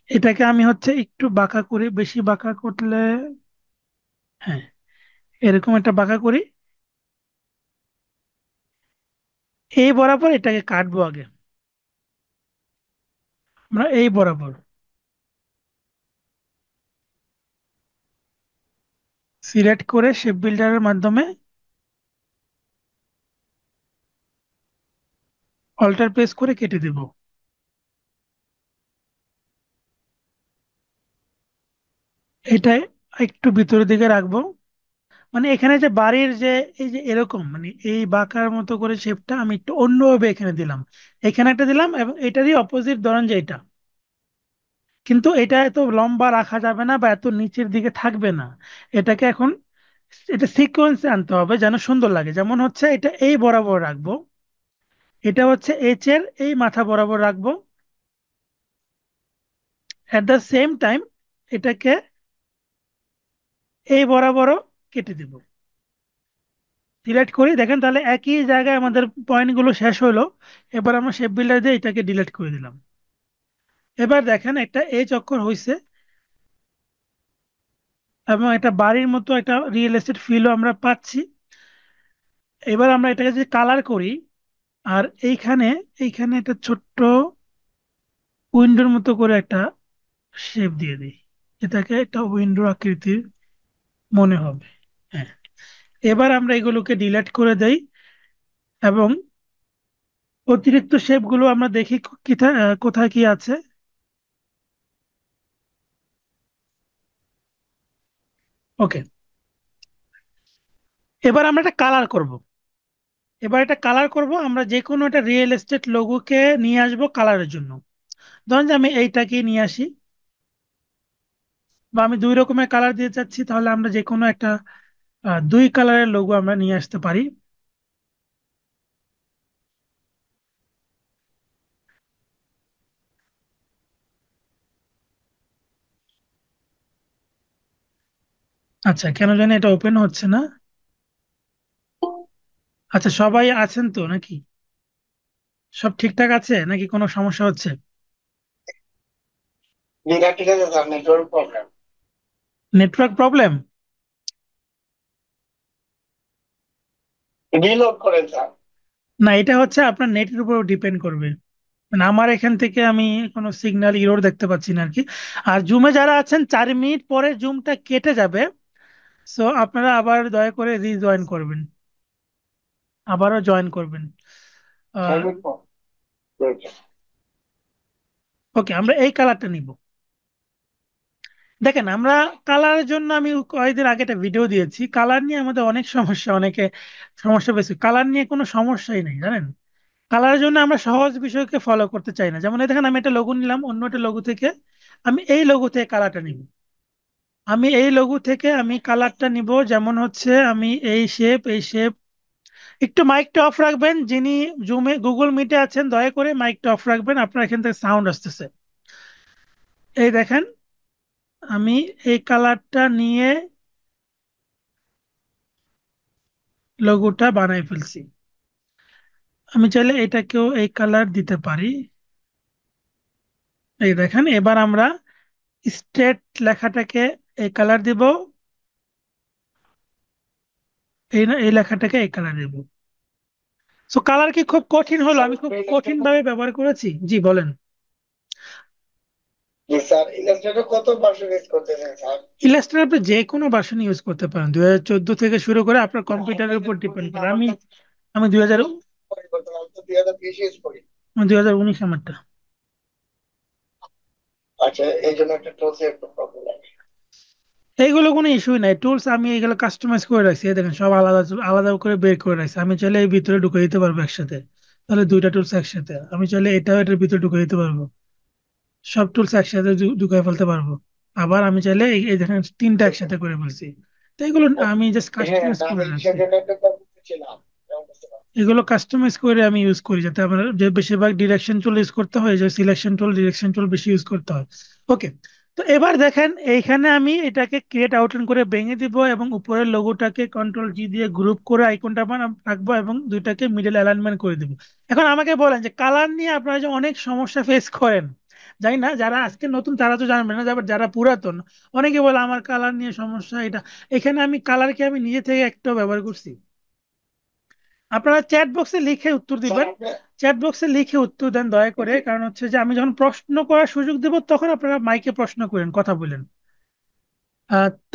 এটাকে আমি হচ্ছে একটু বাঁকা করি, বেশি বাঁকা করলে, হ্যাঁ, এরকম একটা বাঁকা করি। এই বরাবর এটাকে কাটবো আগে, আমরা এই বরাবর সিলেক্ট করে শেপ বিল্ডারের মাধ্যমে অল্টার প্রেস করে কেটে দেব। এটা একটু ভিতরের দিকে রাখবো, মানে এখানে যে বাড়ির যে এই যে এরকম, মানে এই বাঁকার মতো করে শেপটা আমি একটু অন্যভাবে এখানে দিলাম, এখানে একটা দিলাম, এবং এটারই অপোজিট ধরেন যে এটা। কিন্তু এটা এত লম্বা রাখা যাবে না বা এত নিচের দিকে থাকবে না। এটাকে এখন এটা সিকোয়েন্সে আনতে হবে যেন সুন্দর লাগে। যেমন হচ্ছে এটা এই বরাবর রাখবো, এটা হচ্ছে এইচ এর এই মাথা বরাবর রাখবো, এট দ্য সেম টাইম এটাকে এই বরাবরও কেটে দিব। ডিলিট করি, দেখেন তাহলে একই জায়গায় আমাদের পয়েন্ট গুলো শেষ হলো। এবার আমরা শেপ বিল্ডার দিয়ে এটাকে ডিলিট করে দিলাম। এবার দেখেন একটা এইচ অক্ষর হয়েছে, এবং একটা বাড়ির মতো একটা রিয়েল এস্টেট ফিলও আমরা পাচ্ছি। এবার আমরা এটাকে যদি কালার করি, আর এইখানে এইখানে একটা ছোট্ট উইন্ডোর মতো করে একটা শেপ দিয়ে দিই, এটাকে একটা উইন্ডোর আকৃতির মনে হবে। হ্যাঁ, এবার আমরা এগুলোকে ডিলিট করে দেই, এবং অতিরিক্ত শেপ গুলো আমরা দেখি কোথায় কি আছে। ওকে, এবার আমরা একটা কালার করব। এবার এটা কালার করব, আমরা যে কোনো একটা রিয়েল এস্টেট লোগোকে নিয়ে আসবো কালারের জন্য। ধরুন যে আমি এইটাকে নিয়ে আসি, বা আমি দুই রকমের কালার দিয়ে চাচ্ছি, তাহলে আমরা যে কোনো একটা দুই কালারের লোগো আমরা নিয়ে আসতে পারি। আচ্ছা, কেন জানি এটা ওপেন হচ্ছে না। আচ্ছা, সবাই আছেন তো নাকি? সব ঠিকঠাক আছে নাকি কোনো সমস্যা হচ্ছে? ঠিক আছে sir, network problem. Network problem? Reload করেন স্যার। না, এটা হচ্ছে আপনার নেটের উপর ডিপেন্ড করবে। মানে আমার এখান থেকে আমি কোনো সিগন্যাল ইরোর দেখতে পাচ্ছি না আর কি। আর জুমে যারা আছেন 4 মিনিট পরে জুমটা কেটে যাবে। সো আপনারা আবার দয়া করে রিজয়েন করবেন, আবারও জয়েন করবেন। Service problem. ওকে, আমরা এই কালারটা নিব। দেখেন, আমরা কালারের জন্য আমি কয়েকদিন আগে একটা ভিডিও দিয়েছি। কালার নিয়ে আমাদের অনেক সমস্যা, অনেকে সমস্যা পেয়েছে। কালার নিয়ে কোনো সমস্যাই নেই, জানেন। কালারের জন্য আমরা সহজ বিষয়কে ফলো করতে চাই না। যেমন এই দেখেন, আমি একটা লোগো নিলাম অন্য একটা লোগো থেকে, আমি এই লোগো থেকে কালারটা নিব। আমি এই লোগো থেকে আমি কালারটা নিব, যেমন হচ্ছে আমি এই শেপ। একটু মাইকটা অফ রাখবেন, যিনি জুমে গুগল মিটে আছেন দয়া করে মাইকটা অফ রাখবেন, আপনার এখান থেকে সাউন্ড আসতেছে। এই দেখেন, আমি এই কালারটা নিয়ে লোগোটা বানাই ফেলছি। আমি চাইলে এটাকেও এই কালার দিতে পারি। এই দেখেন, এবার আমরা স্টেট লেখাটাকে এই কালার দিব, এই লেখাটাকে এই কালার দিব। সো কালার কি খুব কঠিন হলো? স্যার আমি খুব কঠিন ভাবে ব্যবহার করেছি? জি বলেন। জি স্যার, ইলাস্ট্রেটর কত ভার্সন ইউজ করতেছেন স্যার? ইলাস্ট্রেটর আপনি যে কোনো ভার্সন ইউজ করতে পারেন, 2014 থেকে শুরু করে আপনার কম্পিউটারের উপর ডিপেন্ড করে। আমি আমি দুই হাজার পরিবর্তন, আমি তো 2020 ইউজ করি। আমি 2019 আমারটা। আচ্ছা, এই জন্য একটা টুলস একটু প্রবলেম লাগে। এইগুলো কোনো ইস্যুই নাই, টুলস আমি এগুলো কাস্টমাইজ করে রাখছি। এই দেখেন, সব আলাদা আলাদা করে বের করে রাখছি। আমি চাইলে এই ভিতরে ঢুকে দিতে পারবো একসাথে, তাহলে দুইটা টুলস একসাথে। আমি চাইলে এটাও এটার ভিতরে ঢুকে দিতে পারবো, সব টুলস একসাথে ঢুকাই ফেলতে পারবো। আবার আমি চাইলে এই দেখেন তিনটা একসাথে করে ফেলছি। তো এগুলো আমি জাস্ট হ্যাঁ, কাস্টমাইজ না করে আমি রাখছি। সেজন্য একটা কথা বলছিলাম। যেমন বুঝতে পারছি। এগুলো কাস্টমাইজ করে আমি ইউজ করি, যাতে আমার যে বেশিরভাগ ডিরেকশন টুল ইউজ করতে হয়, যে সিলেকশন টুল ডিরেকশন টুল বেশি ইউজ করতে হয়। ওকে, তো এবার দেখেন এইখানে আমি এটাকে ক্রিয়েট আউটলাইন করে ভেঙে দিব এবং উপরের লোগোটাকে কন্ট্রোল জি দিয়ে গ্রুপ করে আইকনটা রাখবো এবং দুইটাকে মিডল অ্যালাইনমেন্ট করে দিব। এখন আমাকে বলেন যে কালার নিয়ে আপনারা যে অনেক সমস্যা ফেস করেন, জানি না যারা আজকে নতুন তারা তো জানবে না, যারা যারা পুরাতন অনেকে বলে আমার কালার নিয়ে সমস্যা এটা। এখানে আমি কালারকে আমি নিজে থেকে একটাও ব্যবহার করছি? আপনারা চ্যাট বক্সে লিখে উত্তর স্যার দিবেন। আপনি চ্যাট বক্সে লিখে উত্তর দেন দয়া করে, কারণ হচ্ছে যে আমি যখন প্রশ্ন করার সুযোগ দেব তখন আপনারা মাইকে প্রশ্ন করেন, কথা বলেন।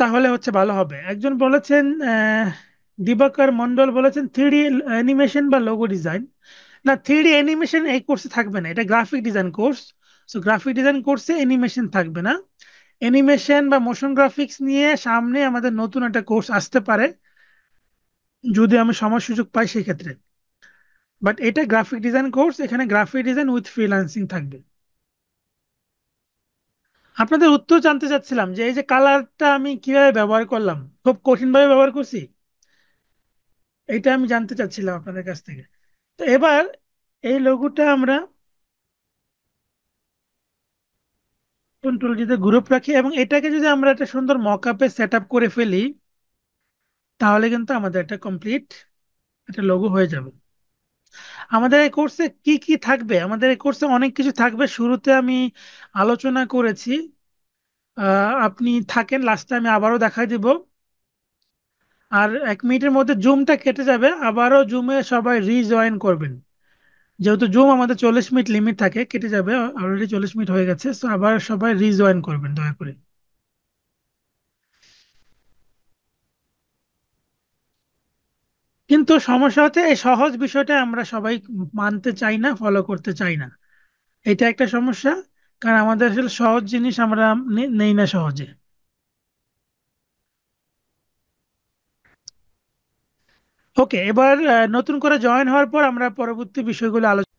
তাহলে হচ্ছে ভালো হবে। একজন বলেছেন, দিবাকর মন্ডল বলেছেন 3D অ্যানিমেশন বা লোগো ডিজাইন। না, 3D অ্যানিমেশন এই কোর্সে থাকবে না, এটা graphic design course. So graphic design কোর্সে অ্যানিমেশন থাকবে না। অ্যানিমেশন বা মোশন গ্রাফিক্স নিয়ে সামনে আমাদের নতুন একটা কোর্স আসতে পারে, যদি আমি সময় সুযোগ পাই সেক্ষেত্রে। বাট এটা গ্রাফিক ডিজাইন কোর্স, এখানে গ্রাফিক ডিজাইন উইথ ফ্রিল্যান্সিং থাকবে। আপনাদের উত্তর জানতে চাচ্ছিলাম যে এই যে কালারটা আমি কিভাবে ব্যবহার করলাম, খুব কঠিন ভাবে ব্যবহার করছি, এটা আমি জানতে চাচ্ছিলাম আপনাদের কাছ থেকে। তো এবার এই লোগোটা আমরা কন্ট্রোল যদি গ্রুপ রাখি এবং এটাকে যদি আমরা একটা সুন্দর মকআপে সেট আপ করে ফেলি, তাহলে কিন্তু আমাদের একটা কমপ্লিট একটা লোগো হয়ে যাবে। আমাদের এই কোর্সে কি কি থাকবে? আমাদের এই কোর্সে অনেক কিছু থাকবে, শুরুতে আমি আলোচনা করেছি। আপনি থাকেন, লাস্টে আমি আবারও দেখাই দিব। আর 1 মিনিটের মধ্যে জুমটা কেটে যাবে, আবারও জুমে সবাই রিজয়েন করবেন। যেহেতু জুম আমাদের 40 মিনিট লিমিট থাকে, কেটে যাবে, অলরেডি 40 মিনিট হয়ে গেছে। তো আবার সবাই রিজয়েন করবেন দয়া করে। কিন্তু সমস্যা হচ্ছে এই সহজ বিষয়টা আমরা সবাই মানতে চাই না, ফলো করতে চাই না। এটা একটা সমস্যা, কারণ আমাদের আসলে সহজ জিনিস আমরা নেই না সহজে। ওকে, এবার নতুন করে জয়েন হওয়ার পর আমরা পরবর্তী বিষয়গুলো আলোচনা।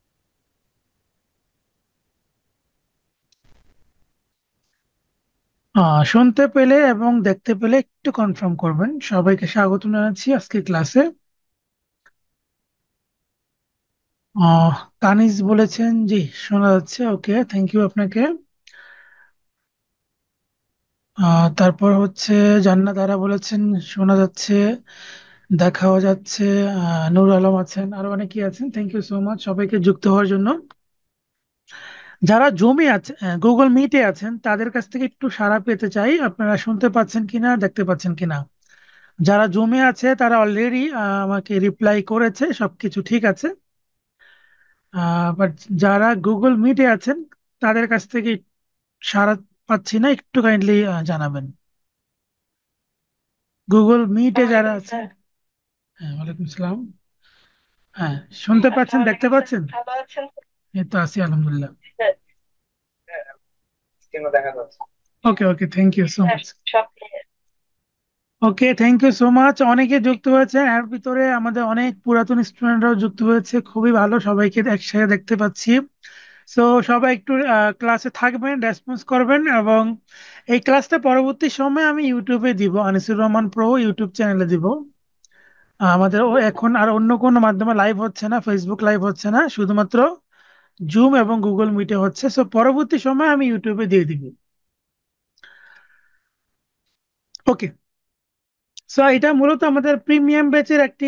শুনতে পেলে এবং দেখতে পেলে একটু কনফার্ম করবেন। সবাইকে স্বাগত জানাচ্ছি আজকে ক্লাসে। আহ তানিজ বলেছেন জি, শোনা যাচ্ছে। ওকে, থ্যাংক ইউ আপনাকে। তারপর হচ্ছে জান্নাত আরা বলেছেন, শোনা যাচ্ছে, দেখাও যাচ্ছে। নূর আলম আছেন, আরো অনেকেই আছেন। থ্যাংক ইউ সো মাচ সবাইকে যুক্ত হওয়ার জন্য। যারা জমে আছে, গুগল মিটে আছেন, তাদের কাছ থেকে একটু সাড়া পেতে চাই, আপনারা শুনতে পাচ্ছেন কিনা, দেখতে পাচ্ছেন কিনা। যারা জমে আছে তারা অলরেডি আমাকে রিপ্লাই করেছে, সবকিছু ঠিক আছে। বাট যারা গুগল মিটে আছেন তাদের কাছ থেকে সাড়া পাচ্ছি না, একটু কাইন্ডলি জানাবেন। গুগল মিটে যারা আছে। হ্যাঁ, ওয়ালাইকুম আসসালাম। হ্যাঁ, শুনতে পাচ্ছেন, দেখতে পাচ্ছেন? এই তো আছি আলহামদুলিল্লাহ। স্ক্রিনও দেখা যাচ্ছে। Okay okay, thank you so much. Okay, thank you so much. অনেকে যুক্ত হয়েছে, এর ভিতরে আমাদের অনেক পুরাতন স্টুডেন্টরাও যুক্ত হয়েছে, খুবই ভালো, সবাইকে একসাথে দেখতে পাচ্ছি। সো সবাই একটু ক্লাসে থাকবেন, রেসপন্স করবেন। এবং এই ক্লাসটা পরবর্তী সময়ে আমি ইউটিউবে দিব, আনিসুর রহমান প্রো ইউটিউব চ্যানেলে দিব। আমাদের এখন আর অন্য কোনো মাধ্যমে লাইভ হচ্ছে না, ফেসবুক লাইভ হচ্ছে না, শুধুমাত্র জুম এবং গুগল মিটে হচ্ছে। সো পরবর্তী সময় আমি ইউটিউবে দিয়ে দিব। ওকে। সো এটা মূলত আমাদের প্রিমিয়াম ব্যাচের একটি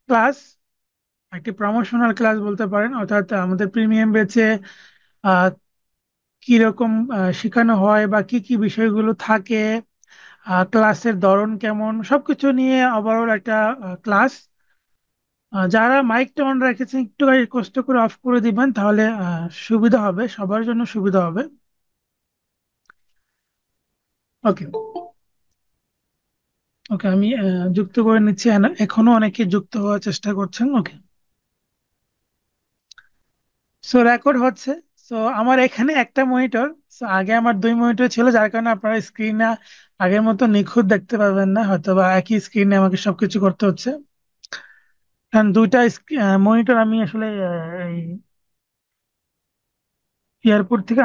ক্লাস, একটি প্রমোশনাল ক্লাস বলতে পারেন। অর্থাৎ আমাদের প্রিমিয়াম ব্যাচে আহ কিরকম শেখানো হয় বা কি কি বিষয়গুলো থাকে, ক্লাসের ধরন কেমন, সবকিছু নিয়ে ওভারঅল একটা ক্লাস। যারা মাইকটা অন রেখেছেন একটু কষ্ট করে অফ করে দিবেন, তাহলে সুবিধা হবে, সবার জন্য সুবিধা হবে। ওকে ওকে, আমি যুক্ত করে নিচ্ছি। এখনো অনেকে যুক্ত হওয়ার চেষ্টা করছেন। ওকে। সো রেকর্ড হচ্ছে। সো আমার এখানে একটা মনিটর। সো আগে আমার দুই মনিটর ছিল, যার কারণে আপনারা স্ক্রিনে আগের মতো নিখুঁত দেখতে পাবেন না, হয়তো বা একই স্ক্রিনে আমাকে সবকিছু করতে হচ্ছে। কারণ দুইটা মনিটর আমি আসলে এই এয়ারপোর্ট থেকে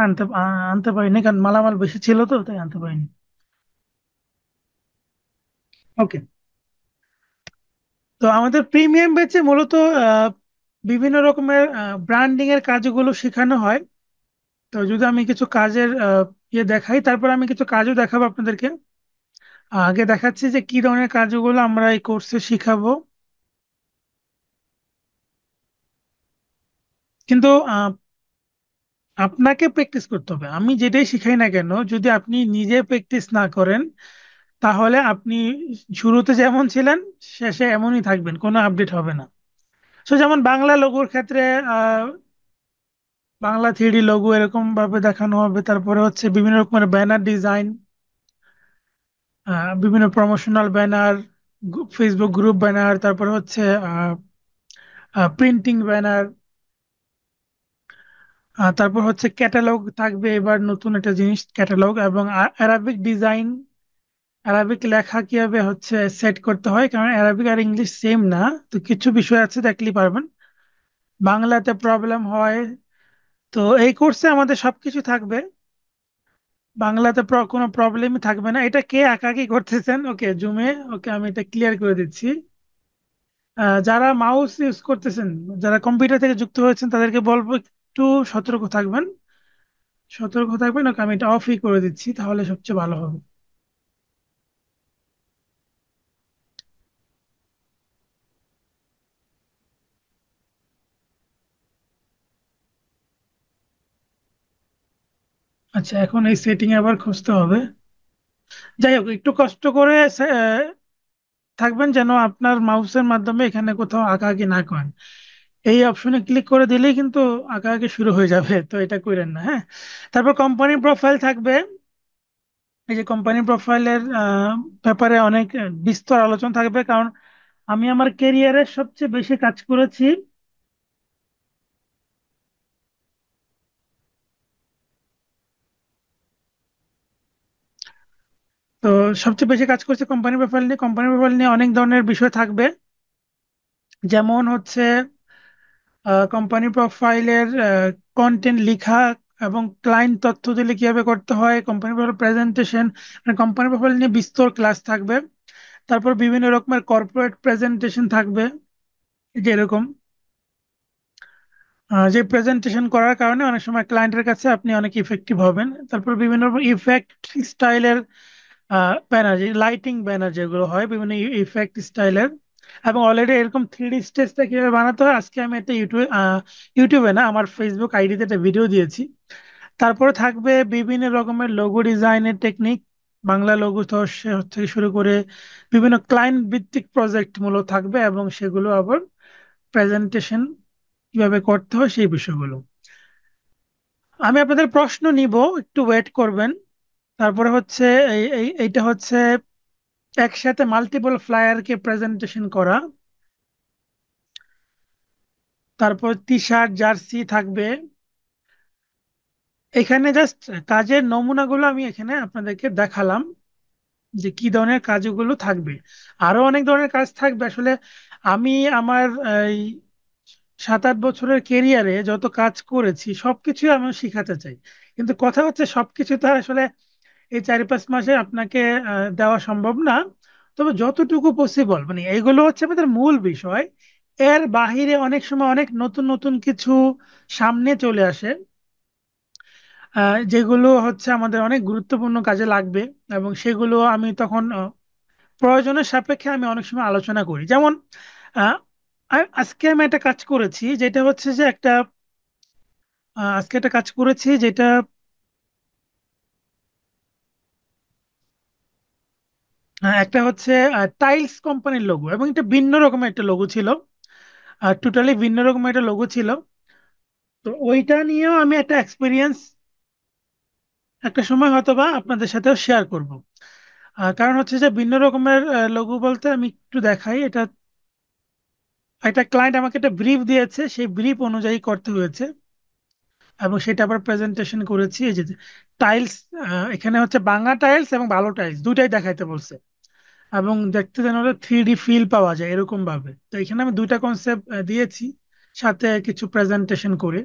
আনতে পারিনি, কারণ মালামাল বেশি ছিল তো, তাই আনতে পারিনি। ওকে। তো আমাদের প্রিমিয়াম ব্যাচে মূলত আহ, বিভিন্ন রকমের ব্র্যান্ডিং এর কাজগুলো শেখানো হয়। তো যদি আমি কিছু কাজের ইয়ে দেখাই, তারপর আমি কিছু কাজও দেখাবো আপনাদেরকে। আগে দেখাচ্ছি যে কি ধরনের কাজগুলো আমরা এই কোর্সে শিখাবো। কিন্তু আপনাকে প্র্যাকটিস করতে হবে, আমি যেটাই শিখাই না কেন, যদি আপনি নিজে প্র্যাকটিস না করেন, তাহলে আপনি শুরুতে যেমন ছিলেন শেষে এমনই থাকবেন, কোনো আপডেট হবে না। তো যেমন বাংলা লোগোর ক্ষেত্রে আহ বাংলা 3D লোগো এরকম ভাবে দেখানো হবে। তারপরে হচ্ছে বিভিন্ন রকমের ব্যানার ডিজাইন, বিভিন্ন promotional banner, Facebook group banner, তারপরে হচ্ছে প্রিন্টিং ব্যানার। তারপর হচ্ছে ক্যাটালগ থাকবে, এবার নতুন একটা জিনিস ক্যাটালগ, এবং অ্যারাবিক ডিজাইন, অ্যারাবিক লেখা কিভাবে হচ্ছে সেট করতে হয়, কারণ অ্যারাবিক আর ইংলিশ সেম না। তো কিছু বিষয় আছে দেখলেই পারবেন, বাংলাতে প্রবলেম হয়। তো এই কোর্সে আমাদের সবকিছু থাকবে, বাংলাতে কোনো প্রবলেমই থাকবে না। এটা কে একাকি করতেছেন? ওকে, জুমে। ওকে, আমি এটা ক্লিয়ার করে দিচ্ছি। যারা মাউস ইউজ করতেছেন, যারা কম্পিউটার থেকে যুক্ত হয়েছেন, তাদেরকে বলবো একটু সতর্ক থাকবেন, সতর্ক থাকবেন। ওকে, আমি এটা অফই করে দিচ্ছি, তাহলে সবচেয়ে ভালো হবে। আচ্ছা, এখন এই সেটিং আবার খুঁজতে হবে। যাই হোক, একটু কষ্ট করে থাকবেন, যেন আপনার মাউসের মাধ্যমে এখানে কোথাও আঁকাআঁকি না করেন। এই অপশনে ক্লিক করে দিলেই কিন্তু আঁকাআঁকি শুরু হয়ে যাবে, তো এটা করেন না, হ্যাঁ। তারপর কোম্পানি প্রোফাইল থাকবে। এই যে কোম্পানি প্রোফাইলের ব্যাপারে অনেক বিস্তর আলোচনা থাকবে, কারণ আমি আমার ক্যারিয়ারের সবচেয়ে বেশি কাজ করেছি। তো সবচেয়ে বেশি কাজ করছে কোম্পানি প্রোফাইল নিয়ে। কোম্পানি প্রোফাইল নিয়ে অনেক ধরনের বিষয় থাকবে, যেমন হচ্ছে কোম্পানি প্রোফাইলের কন্টেন্ট লিখা এবং ক্লায়েন্ট তথ্য দিলে কিভাবে করতে হয়, কোম্পানি প্রোফাইল প্রেজেন্টেশন, মানে কোম্পানি প্রোফাইল নিয়ে বিস্তর ক্লাস থাকবে। তারপর বিভিন্ন রকমের কর্পোরেট প্রেজেন্টেশন থাকবে, যেরকম যে প্রেজেন্টেশন করার কারণে অনেক সময় ক্লায়েন্টের কাছে আপনি অনেক ইফেক্টিভ হবেন। তারপর বিভিন্ন ইফেক্ট স্টাইলের ব্যানার, লাইটিং ব্যানার যেগুলো হয় বিভিন্ন ইফেক্ট স্টাইলের, এবং অলরেডি এরকম 3D স্টেজটা কিভাবে বানাতে হয় আজকে আমি একটা ইউটিউবে না, আমার ফেসবুক আইডিতে একটা ভিডিও দিয়েছি। তারপরে থাকবে বিভিন্ন রকমের লোগো ডিজাইনের টেকনিক, বাংলা লোগো থেকে শুরু করে বিভিন্ন ক্লায়েন্ট ভিত্তিক প্রজেক্ট মূলত থাকবে, এবং সেগুলো আবার প্রেজেন্টেশন কিভাবে করতে হয় সেই বিষয়গুলো। আমি আপনাদের প্রশ্ন নিব, একটু ওয়েট করবেন। তারপরে হচ্ছে এইটা হচ্ছে একসাথে মাল্টিপল ফ্লায়ারকে প্রেজেন্টেশন করা। তারপর টি শার্ট জার্সি থাকবে। এখানে জাস্ট কাজের নমুনাগুলো আমি এখানে আপনাদেরকে দেখালাম যে কি ধরনের কাজগুলো থাকবে। আরো অনেক ধরনের কাজ থাকবে আসলে। আমি আমার এই 7-8 বছরের কেরিয়ারে যত কাজ করেছি সবকিছু আমি শিখাতে চাই, কিন্তু কথা হচ্ছে সবকিছু তো আর আসলে এই 4-5 মাসে আপনাকে দেওয়া সম্ভব না। তবে যতটুকু পসিবল, মানে এগুলো হচ্ছে আমাদের মূল বিষয়। এর বাহিরে অনেক সময় অনেক নতুন নতুন কিছু সামনে চলে আসে, যেগুলো হচ্ছে আমাদের অনেক গুরুত্বপূর্ণ কাজে লাগবে, এবং সেগুলো আমি তখন প্রয়োজনের সাপেক্ষে আমি অনেক সময় আলোচনা করি। যেমন আহ, আজকে আমি একটা কাজ করেছি যেটা হচ্ছে যে একটা আজকে একটা কাজ করেছি যেটা একটা হচ্ছে টাইলস কোম্পানির লোগো, এবং এটা ভিন্ন রকমের একটা লোগো ছিল, টোটালি ভিন্ন রকমের একটা লোগো ছিল। তো ওইটা নিয়েও আমি একটা এক্সপিরিয়েন্স একটা সময় হয়তোবা আপনাদের সাথেও শেয়ার করব। কারণ হচ্ছে যে ভিন্ন রকমের লোগো বলতে আমি একটু দেখাই এটা। একটা ক্লায়েন্ট আমাকে একটা ব্রিফ দিয়েছে, সেই ব্রিফ অনুযায়ী করতে হয়েছে, এবং সেটা আবার প্রেজেন্টেশন করেছি। এই যে টাইলস, এখানে হচ্ছে বাংলা টাইলস এবং ভালো টাইলস দুইটাই দেখাইতে বলছে, এবং দেখতে যেন 3D ফিল পাওয়া যায় এরকম ভাবে। তো এখানে আমি দুইটা কনসেপ্ট দিয়েছি, সাথে কিছু প্রেজেন্টেশন করে।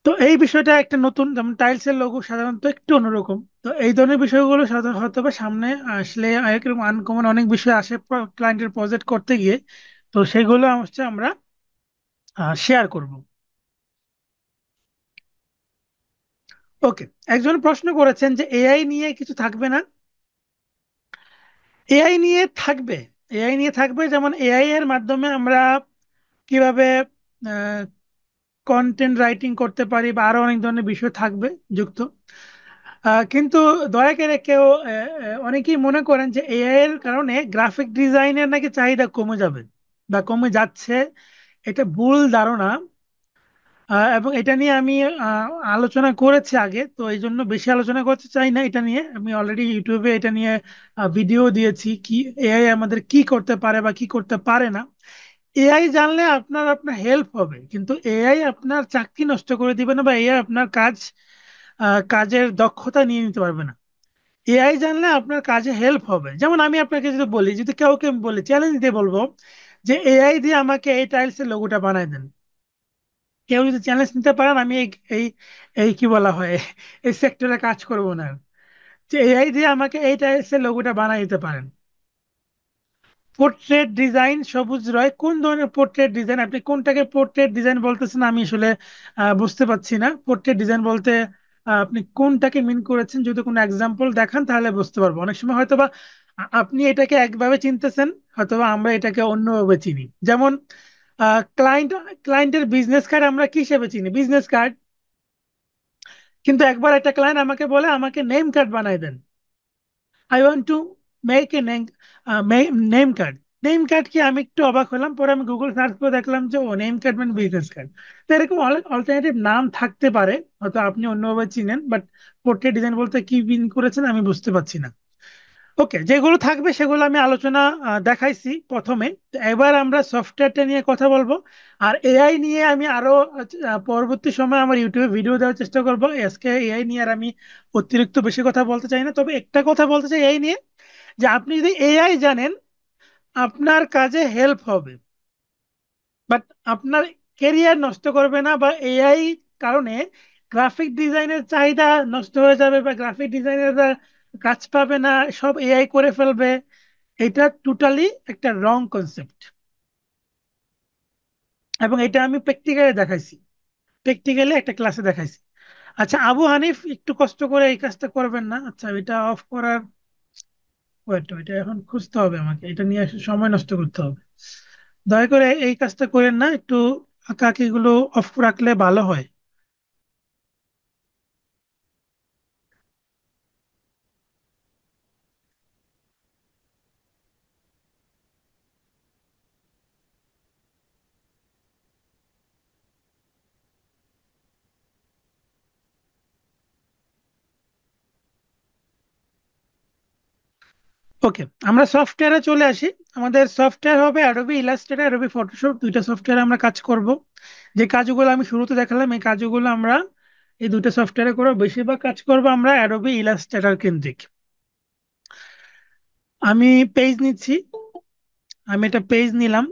তো এই বিষয়টা একটা নতুন, যেমন টাইলস এর লোগো সাধারণত একটু অন্যরকম। তো এই ধরনের বিষয়গুলো সাধারণত হয়তো বা সামনে আসলে এরকম আনকমন অনেক বিষয় আসে ক্লায়েন্টের প্রজেক্ট করতে গিয়ে। তো সেগুলো হচ্ছে আমরা শেয়ার করব। ওকে, একজন প্রশ্ন করেছেন যে এআই নিয়ে কিছু থাকবে না। এআই নিয়ে থাকবে। এআই নিয়ে থাকবে, যেমন এআই এর মাধ্যমে আমরা কিভাবে কন্টেন্ট রাইটিং করতে পারি, বা আরো অনেক ধরনের বিষয় থাকবে যুক্ত। কিন্তু দয়া করে কেউ অনেকেই মনে করেন যে এআই এর কারণে গ্রাফিক ডিজাইনের নাকি চাহিদা কমে যাবে বা কমে যাচ্ছে। এটা ভুল ধারণা। এবং এটা নিয়ে আমি আলোচনা করেছি আগে, তো এই জন্য বেশি আলোচনা করতে চাই না। এটা নিয়ে আমি অলরেডি ইউটিউবে এটা নিয়ে ভিডিও দিয়েছি, কি এআই আমাদের কি করতে পারে বা কি করতে পারে না। এআই জানলে আপনার আপনার হেল্প হবে, কিন্তু এআই আপনার চাকরি নষ্ট করে দিবে না, বা এআই আপনার কাজের দক্ষতা নিয়ে নিতে পারবে না। এআই জানলে আপনার কাজে হেল্প হবে। যেমন আমি আপনাকে যদি বলি, যদি কাউকে বলি, চ্যালেঞ্জ দিয়ে বলবো যে এআই দিয়ে আমাকে এই টাইলস এর লোগোটা বানাই দেন, কেউ যদি চ্যালেঞ্জ নিতে পারেন, আমি এই এই এই কি বলা হয়, এই সেক্টরে কাজ করবো না। যে এআই দিয়ে আমাকে এই টাইলস এর লোগোটা বানাই দিতে পারেন। পোর্ট্রেট ডিজাইন, সবুজ রয়, কোন ধরনের পোর্ট্রেট ডিজাইন, আপনি কোনটাকে পোর্ট্রেট ডিজাইন বলতেছেন আমি আসলে বুঝতে পারছি না। পোর্ট্রেট ডিজাইন বলতে আপনি কোনটাকে মিন করেছেন, যদি কোনো এক্সাম্পল দেখান তাহলে বুঝতে পারবো। অনেক সময় হয়তোবা আপনি এটাকে একভাবে চিনতেছেন, হয়তোবা আমরা এটাকে অন্যভাবে চিনি। যেমন ক্লায়েন্ট ক্লায়েন্টের বিজনেস কার্ড আমরা কি হিসেবে চিনি, বিজনেস কার্ড। কিন্তু একবার একটা ক্লায়েন্ট আমাকে বলে আমাকে নেম কার্ড বানাই দেন, I want to make a name card. Name card কি, আমি একটু অবাক হলাম। পরে আমি গুগল সার্চ করে দেখলাম যে ও নেম কার্ড মানে বিজনেস কার্ড। তো এরকম অল্টারনেটিভ নাম থাকতে পারে, হয়তো আপনি অন্যভাবে চিনেন, বাট পোর্ট্রেট ডিজাইন বলতে কি মিন করেছেন আমি বুঝতে পারছি না। ওকে, যেগুলো থাকবে সেগুলো আমি আলোচনা দেখাইছি প্রথমে। তো এবার আমরা সফটওয়্যারটা নিয়ে কথা বলবো। আর এআই নিয়ে আমি আরো পরবর্তী সময় আমার ইউটিউবে ভিডিও দেওয়ার চেষ্টা করবো। আজকে এআই নিয়ে আর আমি অতিরিক্ত বেশি কথা বলতে চাই না, তবে একটা কথা বলতে চাই এই নিয়ে, যে আপনি যদি এআই জানেন আপনার কাজে হেল্প হবে, বাট আপনার কেরিয়ার নষ্ট করবে না, বা এআই কারণে গ্রাফিক ডিজাইনের চাহিদা নষ্ট হয়ে যাবে, বা গ্রাফিক ডিজাইনাররা কাজ পাবে না, সব এআই করে ফেলবে। এটা টোটালি একটা রং কনসেপ্ট। এবং এটা আমি প্র্যাকটিক্যালি দেখাইছি, প্র্যাকটিক্যালি একটা ক্লাসে দেখাইছি। আচ্ছা আবু হানিফ, একটু কষ্ট করে এই কাজটা করবেন না? আচ্ছা এটা অফ করার, ওয়েট, এটা এখন খুঁজতে হবে আমাকে, এটা নিয়ে আসলে সময় নষ্ট করতে হবে। দয়া করে এই কাজটা করেন না, একটু আঁকাআঁকি গুলো অফ রাখলে ভালো হয়। ওকে, আমরা সফটওয়্যারে চলে আসি। আমাদের সফটওয়্যার হবে অ্যাডোবি ইলাস্ট্রেটর, অ্যাডোবি ফটোশপ, দুইটা সফটওয়্যারে আমরা কাজ করব। যে কাজগুলো আমি শুরুতে দেখালাম এই কাজগুলো আমরা এই দুটো সফটওয়্যারে করব। বেশিরভাগ কাজ করব আমরা অ্যাডোবি ইলাস্ট্রেটর কেন্দ্রিক। আমি পেজ নিচ্ছি, আমি এটা পেজ নিলাম।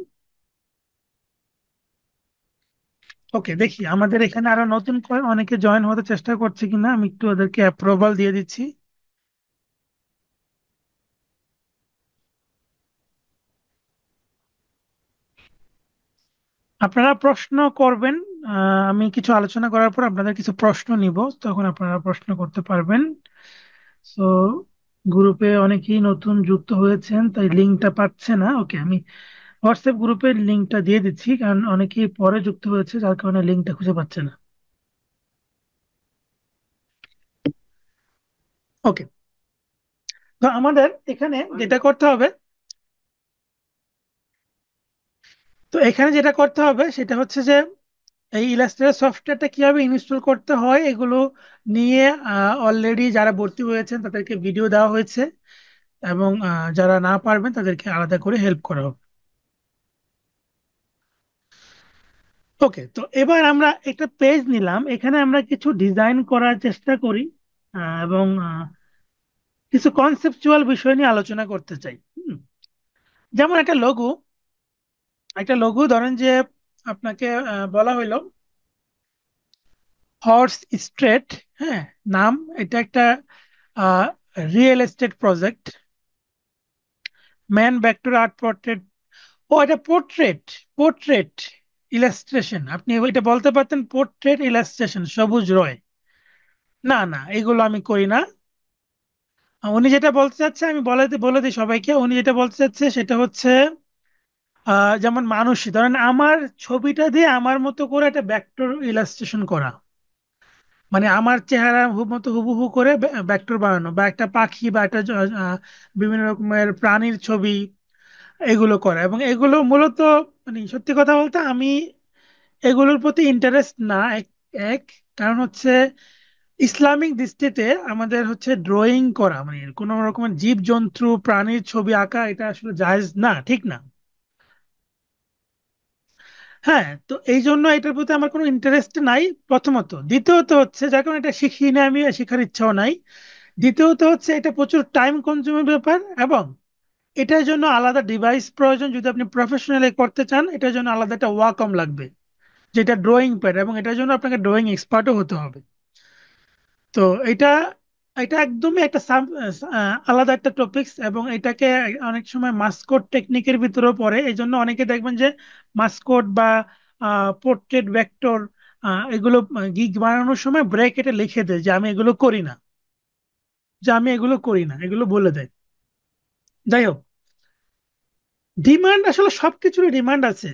ওকে, দেখি আমাদের এখানে আরো নতুন করে অনেকে জয়েন হতে চেষ্টা করছে কিনা, আমি একটু ওদেরকে অ্যাপ্রুভাল দিয়ে দিচ্ছি। আপনারা প্রশ্ন করবেন, আমি কিছু আলোচনা করার পর আপনাদের কিছু প্রশ্ন নিব, তখন আপনারা প্রশ্ন করতে পারবেন। সো গ্রুপে অনেকেই নতুন যুক্ত হয়েছেন, তাই লিঙ্কটা পাচ্ছে না। ওকে, আমি হোয়াটসঅ্যাপ গ্রুপের লিঙ্কটা দিয়ে দিচ্ছি, কারণ অনেকেই পরে যুক্ত হয়েছে যার কারণে লিঙ্কটা খুঁজে পাচ্ছে না। ওকে, তো আমাদের এখানে যেটা করতে হবে, সেটা হচ্ছে যে এই ইলাস্ট্রেটর সফটওয়্যারটা কিভাবে ইনস্টল করতে হয় এগুলো নিয়ে অলরেডি যারা ভর্তি হয়েছেন তাদেরকে ভিডিও দেওয়া হয়েছে, এবং যারা না পারবেন তাদেরকে আলাদা করে হেল্প করা হবে। ওকে, তো এবার আমরা একটা পেজ নিলাম, এখানে আমরা কিছু ডিজাইন করার চেষ্টা করি, এবং কিছু কনসেপচুয়াল বিষয় নিয়ে আলোচনা করতে চাই। যেমন একটা লঘু ধরেন যে আপনাকে বলা হইলো হর্স স্ট্রেট, হ্যাঁ, নাম, এটা একটা real estate project, man vector art portrait. ও এটা পোর্ট্রেট, পোর্ট্রেট ইলাস্ট্রেশন, আপনি ওইটা বলতে পারতেন পোর্ট্রেট ইলাস্ট্রেশন সবুজ রয়। না না, এগুলো আমি করি না। উনি যেটা বলতে চাচ্ছে, আমি বলে দিই সবাইকে, উনি যেটা বলতে চাচ্ছে সেটা হচ্ছে যেমন মানুষ, ধরেন আমার ছবিটা দিয়ে আমার মতো করে একটা ভেক্টর ইলাস্ট্রেশন করা, মানে আমার চেহারা মতো হুবহু করে ভেক্টর বানানো, বা একটা পাখি বা একটা বিভিন্ন রকমের প্রাণীর ছবি, এগুলো করা। এবং এগুলো মূলত, মানে সত্যি কথা বলতে আমি এগুলোর প্রতি ইন্টারেস্ট না। এক কারণ হচ্ছে ইসলামিক দৃষ্টিতে আমাদের হচ্ছে ড্রয়িং করা, মানে কোনো রকমের জীব জন্তু প্রাণীর ছবি আঁকা, এটা আসলে জায়েজ না, ঠিক না। হ্যাঁ, তো এই জন্য এটার প্রতি আমার কোনো ইন্টারেস্ট নাই, প্রথমত। দ্বিতীয়ত হচ্ছে যার কারণে এটা শিখি না, আমি শেখার ইচ্ছাও নাই। দ্বিতীয়ত হচ্ছে এটা প্রচুর টাইম কনজিউমিং ব্যাপার, এবং এটার জন্য আলাদা ডিভাইস প্রয়োজন। যদি আপনি প্রফেশনালি করতে চান এটার জন্য আলাদা একটা ওয়াকম লাগবে, যেটা ড্রয়িং প্যাড, এবং এটার জন্য আপনাকে ড্রয়িং এক্সপার্টও হতে হবে। তো এটা এটা একদমই একটা আলাদা একটা টপিকস, এবং এটাকে অনেক সময় মাস্কট টেকনিকের ভিতরেও পড়ে। এই জন্য অনেকে দেখবেন যে মাস্কট বা পোর্ট্রেট ভেক্টর এগুলো গিগ বানানোর সময় ব্র্যাকেটে লিখে দেয় যে আমি এগুলো করি না, এগুলো বলে দেয়। যাই হোক, ডিমান্ড আসলে সবকিছুরই ডিমান্ড আছে,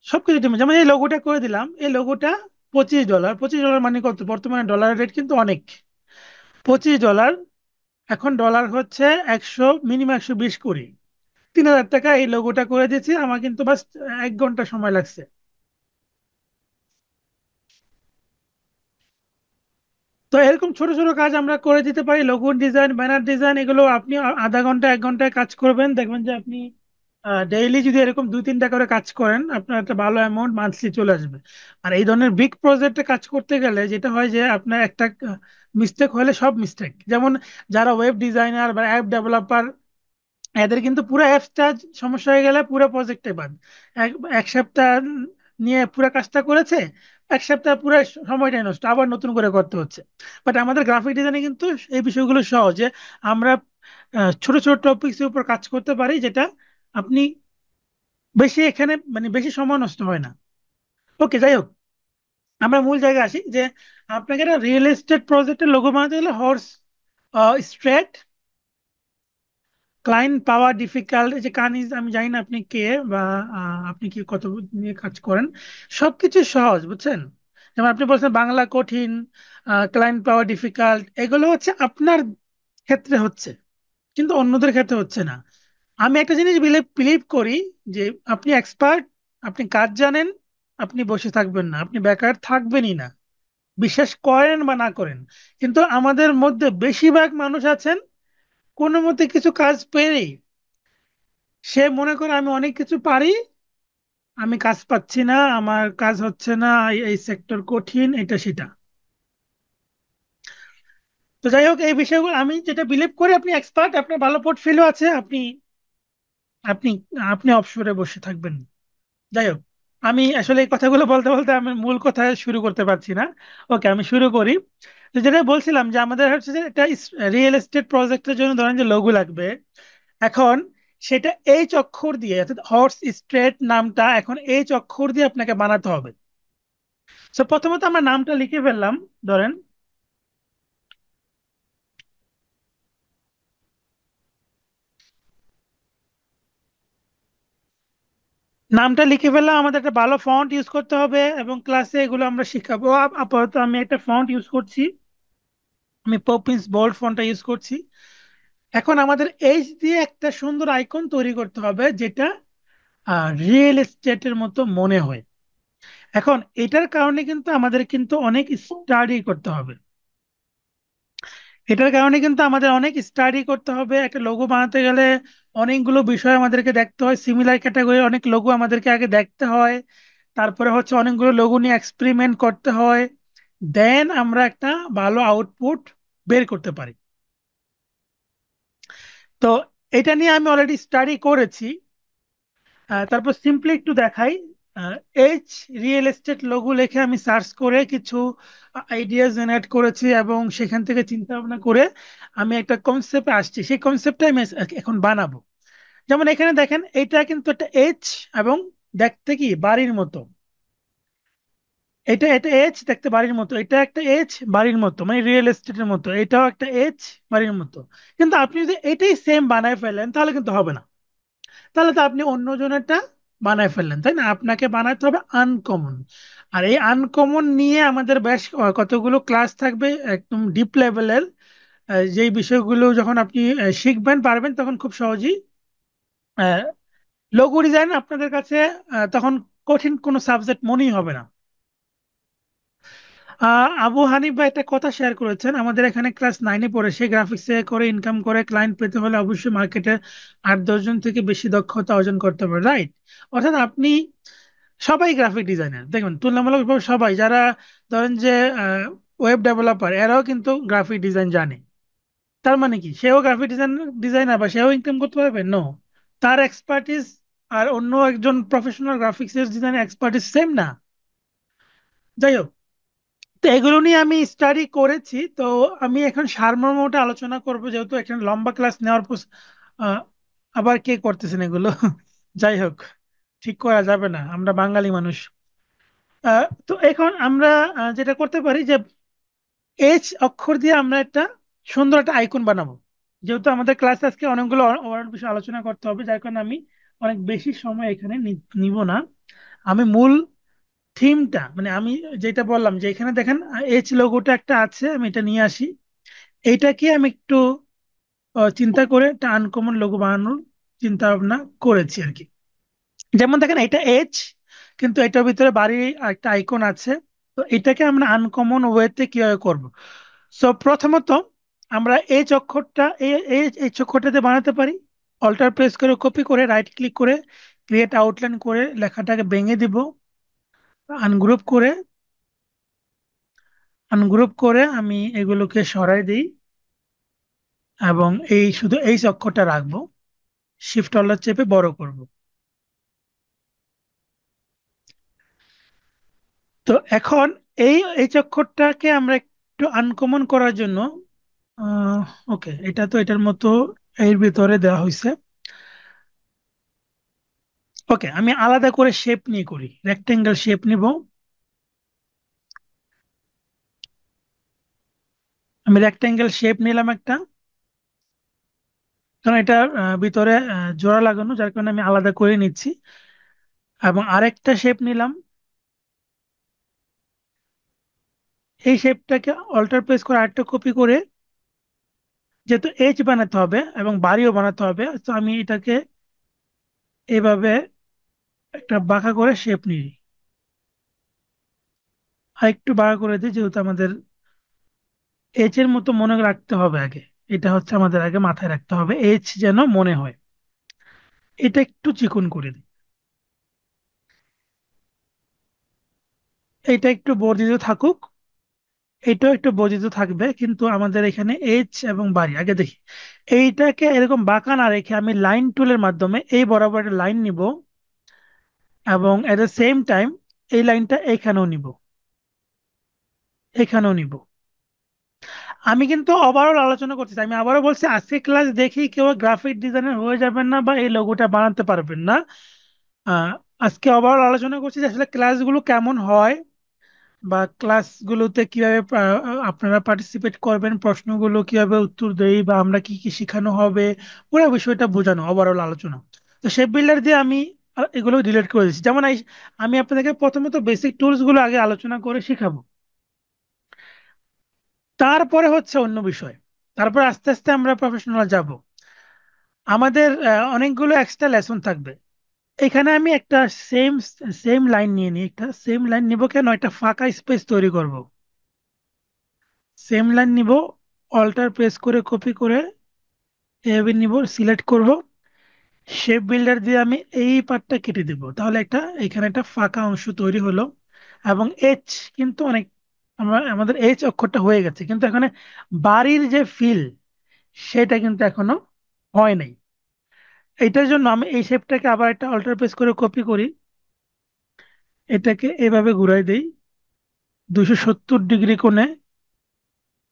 সবকিছু ডিমান্ড। যেমন এই লোগোটা করে দিলাম, এই লোগোটা $25। $25 মানে কত? বর্তমানে ডলারের রেট কিন্তু অনেক। $25, এখন ডলার হচ্ছে 100, মিনিমাম 120 কোটি। 3,000 টাকা এই লোগোটা করে দিয়েছি, আমার কিন্তু বাস 1 ঘন্টা সময় লাগছে। তো এরকম ছোট ছোট কাজ আমরা করে দিতে পারি, লোগো ডিজাইন, ব্যানার ডিজাইন, এগুলো আপনি আধা ঘন্টা 1 ঘন্টায় কাজ করবেন, দেখবেন যে আপনি ডেইলি যদি এরকম 2-3টা করে কাজ করেন আপনার একটা ভালো অ্যামাউন্ট মান্থলি চলে আসবে। আর এই ধরনের বিগ প্রজেক্টে কাজ করতে গেলে যেটা হয় যে আপনার একটা মিস্টেক হলে সব মিস্টেক, যেমন যারা ওয়েব ডিজাইনার বা অ্যাপ ডেভেলপার, এদের কিন্তু পুরো অ্যাপসটা সমস্যা হয়ে গেলে পুরো প্রজেক্টে বাদ। এক এক সপ্তাহ নিয়ে পুরো কাজটা করেছে, 1 সপ্তাহ পুরো সময়টাই নষ্ট, আবার নতুন করে করতে হচ্ছে। বাট আমাদের গ্রাফিক ডিজাইনে কিন্তু এই বিষয়গুলো সহজ, যে আমরা ছোট ছোট টপিকস এর উপর কাজ করতে পারি, যেটা আপনি বেশি এখানে, মানে বেশি সময় নষ্ট হয় না। ওকে, যাই হোক, আমরা মূল জায়গায় আসি যে আপনাকে একটা রিয়েল এস্টেট প্রজেক্টের লোগো বানাতে গেলে হর্স স্ট্রেট, ক্লায়েন্ট পাওয়া ডিফিকাল্ট, এই যে কানিজ, আমি জানি না আপনি কে বা আপনি কি কত নিয়ে কাজ করেন, সবকিছু সহজ, বুঝছেন? যেমন আপনি বলছেন বাংলা কঠিন, ক্লায়েন্ট পাওয়া ডিফিকাল্ট, এগুলো হচ্ছে আপনার ক্ষেত্রে হচ্ছে, কিন্তু অন্যদের ক্ষেত্রে হচ্ছে না। আমি একটা জিনিস বিলিভ বিলিভ করি যে আপনি এক্সপার্ট, আপনি কাজ জানেন, আপনি বসে থাকবেন না, আপনি বেকার থাকবেনই না, বিশ্বাস করেন বা না করেন। কিন্তু আমাদের মধ্যে বেশিরভাগ মানুষ আছেন কোনো মতে কিছু কাজ পেরেই সে মনে করে আমি অনেক কিছু পারি, আমি কাজ পাচ্ছি না, আমার কাজ হচ্ছে না, এই সেক্টর কঠিন, এটা সেটা। তো যাই হোক, এই বিষয়গুলো আমি যেটা বিলিভ করি, আপনি এক্সপার্ট, আপনার ভালো পোর্টফোলিও আছে, আপনি আপনি আপনি অবসরে বসে থাকবেন। যাই হোক, আমি আসলে এই কথাগুলো বলতে বলতে আমি মূল কথা শুরু করতে পারছি না। ওকে, আমি শুরু করি। তো যেটা বলছিলাম যে আমাদের হচ্ছে যে একটা রিয়েল এস্টেট প্রজেক্টের জন্য ধরেন যে লোগো লাগবে। এখন সেটা এইচ অক্ষর দিয়ে, অর্থাৎ হর্স স্ট্রেট নামটা এখন এইচ অক্ষর দিয়ে আপনাকে বানাতে হবে। তো প্রথমত আমরা নামটা লিখে ফেললাম, ধরেন নামটা লিখে ফেললাম, আমাদের একটা ভালো ফন্ট ইউজ করতে হবে এবং ক্লাসে এগুলো আমরা শিখাবো। আপাতত আমি একটা ফন্ট ইউজ করছি, আমি পপিন্স বোল্ড ফন্টটা ইউজ করছি। এখন আমাদের এইচ দিয়ে একটা সুন্দর আইকন তৈরি করতে হবে যেটা রিয়েল এস্টেটের মতো মনে হয়। এখন এটার কারণে কিন্তু আমাদের কিন্তু অনেক স্টাডি করতে হবে, এটার কারণে কিন্তু আমাদের অনেক স্টাডি করতে হবে। একটা লোগো বানাতে গেলে অনেকগুলো বিষয় আমাদেরকে দেখতে হয়, সিমিলার ক্যাটাগরি অনেক লোগো আমাদেরকে আগে দেখতে হয়, তারপরে হচ্ছে অনেকগুলো লোগো নিয়ে এক্সপেরিমেন্ট করতে হয়, দেন আমরা একটা ভালো আউটপুট বের করতে পারি। তো এটা নিয়ে আমি অলরেডি স্টাডি করেছি। তারপর সিম্পলি একটু দেখাই। এইচ রিয়েল এস্টেট লোগো লিখে আমি সার্চ করে কিছু আইডিয়া জেনারেট করেছি এবং সেখান থেকে চিন্তা ভাবনা করে আমি একটা কনসেপ্টে আসছি, সেই কনসেপ্টটা আমি এখন বানাবো। যেমন এখানে দেখেন, এটা কিন্তু একটা এইচ এবং দেখতে কি বাড়ির মতো, এটা এটা এইচ দেখতে বাড়ির মতো, এটা একটা এইচ বাড়ির মতো, মানে রিয়েল এস্টেটের মতো, এটাও একটা এইচ বাড়ির মতো। কিন্তু আপনি যদি এটাই সেম বানায় ফেলেন তাহলে কিন্তু হবে না, তাহলে তো আপনি অন্য জনেরটা বানায় ফেললেন, তাই না? আপনাকে বানাতে হবে আনকমন। আর এই আনকমন নিয়ে আমাদের বেশ কতগুলো ক্লাস থাকবে একদম ডিপ লেভেলের, যেই বিষয়গুলো যখন আপনি শিখবেন পারবেন তখন খুব সহজেই লোগো ডিজাইন আপনাদের কাছে তখন কঠিন কোনো সাবজেক্ট মনেই হবে না। আবু হানিফ ভাই একটা কথা শেয়ার করেছেন, আমাদের এখানে ক্লাস 9-এ পড়ে, সে গ্রাফিক্সে করে ইনকাম করে, ক্লায়েন্ট পেতে হলে অবশ্যই মার্কেটে 8-10 জন থেকে বেশি দক্ষতা অর্জন করতে হবে, রাইট? অর্থাৎ আপনি, সবাই গ্রাফিক ডিজাইনার দেখবেন তুলনামূলকভাবে, সবাই যারা ধরেন যে ওয়েব ডেভেলপার এরাও কিন্তু গ্রাফিক ডিজাইন জানে। তার মানে কি সেও গ্রাফিক ডিজাইনার বা সেও ইনকাম করতে পারবে? নো, তার এক্সপার্টিস আর অন্য একজন প্রফেশনাল গ্রাফিক্স ডিজাইনের এক্সপার্টিস সেম না। যাই হোক, তো এগুলো নিয়ে আমি স্টাডি করেছি। তো আমি এখন সারমর্মটা আলোচনা করব, যেহেতু এখানে লম্বা ক্লাস নেওয়ার পর আহ, আবার কে করতেছেন এগুলো। যাই হোক, ঠিক করা যাবে না, আমরা বাঙালি মানুষ। তো এখন আমরা যেটা করতে পারি যে এইচ অক্ষর দিয়ে আমরা একটা সুন্দর একটা আইকন বানাবো। যেহেতু আমাদের ক্লাস আজকে অনেকগুলো ওয়ার্ড বিষয়ে আলোচনা করতে হবে, যার কারণে আমি অনেক বেশি সময় এখানে নিব না। আমি মূল থিমটা, মানে আমি যেটা বললাম যে এখানে দেখেন এইচ লোগোটা একটা আছে, আমি এটা নিয়ে আসি, এইটাকে আমি একটু চিন্তা করে একটা আনকমন লোগো বানানোর চিন্তা ভাবনা করেছি আর কি। যেমন দেখেন এটা এইচ, কিন্তু এটার ভিতরে বাড়ির একটা আইকন আছে। তো এটাকে আমরা আনকমন ওয়েতে কিভাবে করব? সো প্রথমত আমরা এইচ অক্ষরটা এই অক্ষরটাতে বানাতে পারি। অল্টার প্রেস করে কপি করে রাইট ক্লিক করে ক্রিয়েট আউটলাইন করে লেখাটাকে ভেঙে দিব, আনগ্রুপ করে, আমি এগুলোকে সরাই দিই এবং এই শুধু এই অক্ষরটা রাখবো, শিফট অল্টার চেপে বড় করব। তো এখন এই অক্ষরটাকে আমরা একটু আনকমন করার জন্য, আহ ওকে, এটা তো এটার মতো এর ভিতরে দেওয়া হয়েছে। ওকে, আমি আলাদা করে শেপ নিয়ে করি, রেক্টেঙ্গেল শেপ নিব। আমি রেক্টেঙ্গেল শেপ নিলাম একটা, কারণ এটা ভিতরে জোড়া লাগানো, যার কারণে আমি আলাদা করে নিচ্ছি। এবং আরেকটা শেপ নিলাম। এই শেপটাকে অল্টার প্রেস করে আরেকটা কপি করে, যেহেতু এইচ বানাতে হবে এবং বাড়িও বানাতে হবে, তো আমি এটাকে এভাবে একটা বাঁকা করে শেপ নিই। আর একটু বাঁকা করে দিই, যেহেতু আমাদের এইচ এর মতো মনে রাখতে হবে আগে। এটা হচ্ছে আমাদের আগে মাথায় রাখতে হবে, এইচ যেন মনে হয়। এটা একটু চিকন করে দিই। এটা একটু বর্ধিত থাকুক। এটাও একটু বর্ধিত থাকবে, কিন্তু আমাদের এখানে এইচ এবং বাড়ি আগে দেখি। এইটাকে এরকম বাঁকা না রেখে আমি লাইন টুলের মাধ্যমে এই বরাবর একটা লাইন নিব, এবং এট দ্য সেম টাইম এই লাইনটা এখানেও নিব, এখানেও নিব। আমি কিন্তু ওভারঅল আলোচনা করতেছি, আমি আবারও বলছি, আজকে ক্লাস দেখি কেউ গ্রাফিক ডিজাইনার হয়ে যাবেন না বা এই লোগোটা বানাতে পারবেন না। আহ, আজকে ওভারঅল আলোচনা করছি যে আসলে ক্লাসগুলো কেমন হয়, বা ক্লাসগুলোতে কিভাবে আপনারা পার্টিসিপেট করবেন, প্রশ্নগুলো কিভাবে উত্তর দেই, বা আমরা কি কি শেখানো হবে, পুরো বিষয়টা বোঝানো ওভারঅল আলোচনা। তো শেপ বিল্ডার দিয়ে আমি এগুলো ডিলিট করে দিচ্ছি। যেমন আমি আপনাদেরকে প্রথমত বেসিক টুলস গুলো আগে আলোচনা করে শিখাবো, তারপরে হচ্ছে অন্য বিষয়, তারপর আস্তে আস্তে আমরা প্রফেশনাল যাব। আমাদের অনেকগুলো এক্সট্রা লেসন থাকবে। এখানে আমি একটা সেম সেম লাইন নিয়ে নিই, একটা সেম লাইন নিব, কেন একটা ফাঁকা স্পেস তৈরি করব। সেম লাইন নিব, অল্টার প্রেস করে কপি করে এভাবে নিব, সিলেক্ট করব, শেপ বিল্ডার দিয়ে আমি এই পার্টটা কেটে দেব, তাহলে একটা এখানে একটা ফাঁকা অংশ তৈরি হলো। এবং এইচ কিন্তু অনেক, আমাদের এইচ অক্ষরটা হয়ে গেছে, কিন্তু এখানে বাড়ির যে ফিল সেটা কিন্তু এখনো হয় নাই। এটার জন্য আমি এই শেপটাকে আবার একটা অল্টার প্রেস করে কপি করি, এটাকে এভাবে ঘুরাই দেই 270 ডিগ্রি কোণে।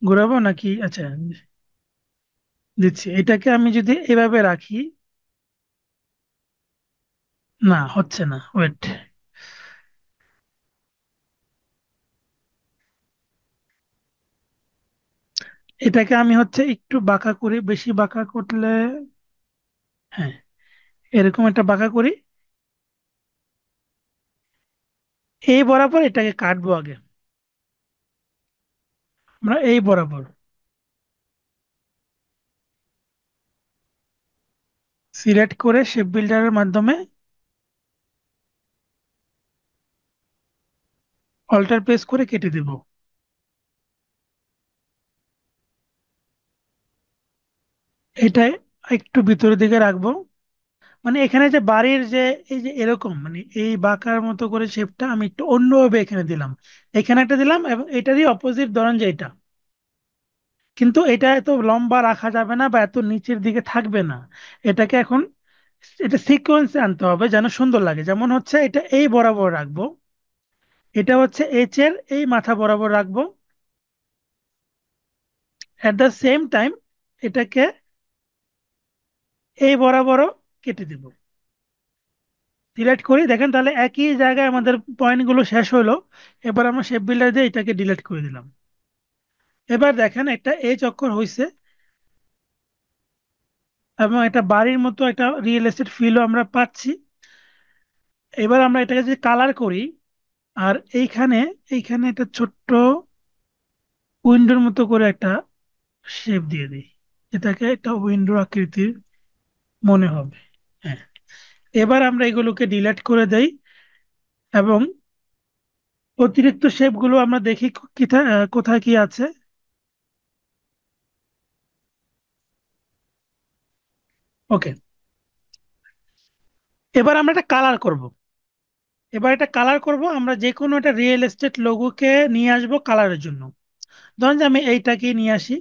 ঘুরাবো নাকি? আচ্ছা, দিচ্ছি। এটাকে আমি যদি এভাবে রাখি, না হচ্ছে না, ওয়েট। এটাকে আমি হচ্ছে একটু বাঁকা করি, বেশি বাঁকা করলে, হ্যাঁ, এরকম একটা বাঁকা করি। এই বরাবর এটাকে কাটবো আগে, আমরা এই বরাবর সিলেক্ট করে শেপ বিল্ডারের মাধ্যমে অল্টার প্রেস করে কেটে দেব। এটা একটু ভিতরের দিকে রাখবো, মানে এখানে যে বাড়ির যে এই যে এরকম, মানে এই বাঁকার মতো করে শেপটা আমি একটু অন্যভাবে এখানে দিলাম, এখানে একটা দিলাম, এবং এটারই অপোজিট ধরেন যে এটা। কিন্তু এটা এত লম্বা রাখা যাবে না বা এত নিচের দিকে থাকবে না। এটাকে এখন এটা সিকোয়েন্সে আনতে হবে যেন সুন্দর লাগে। যেমন হচ্ছে এটা এই বরাবর রাখবো, এটা হচ্ছে এইচ এর এই মাথা বরাবর রাখবো, এট দ্য সেম টাইম এটাকে এই বরাবরও কেটে দিব। ডিলিট করি, দেখেন তাহলে একই জায়গায় আমাদের পয়েন্ট গুলো শেষ হলো। এবার আমরা শেপ বিল্ডার দিয়ে এটাকে ডিলিট করে দিলাম। এবার দেখেন একটা এইচ অক্ষর হয়েছে, এবং একটা বাড়ির মতো একটা রিয়েল এস্টেট ফিলও আমরা পাচ্ছি। এবার আমরা এটাকে যদি কালার করি, আর এইখানে এইখানে একটা ছোট্ট উইন্ডোর মতো করে একটা শেপ দিয়ে দিই, এটাকে একটা উইন্ডোর আকৃতির মনে হবে। হ্যাঁ, এবার আমরা এগুলোকে ডিলিট করে দেই, এবং অতিরিক্ত শেপ গুলো আমরা দেখি কোথায় কি আছে। ওকে, এবার আমরা একটা কালার করব। এবার এটা কালার করব, আমরা যে কোনো একটা রিয়েল এস্টেট লোগোকে নিয়ে আসবো কালারের জন্য। ধরুন যে আমি এইটাকে নিয়ে আসি,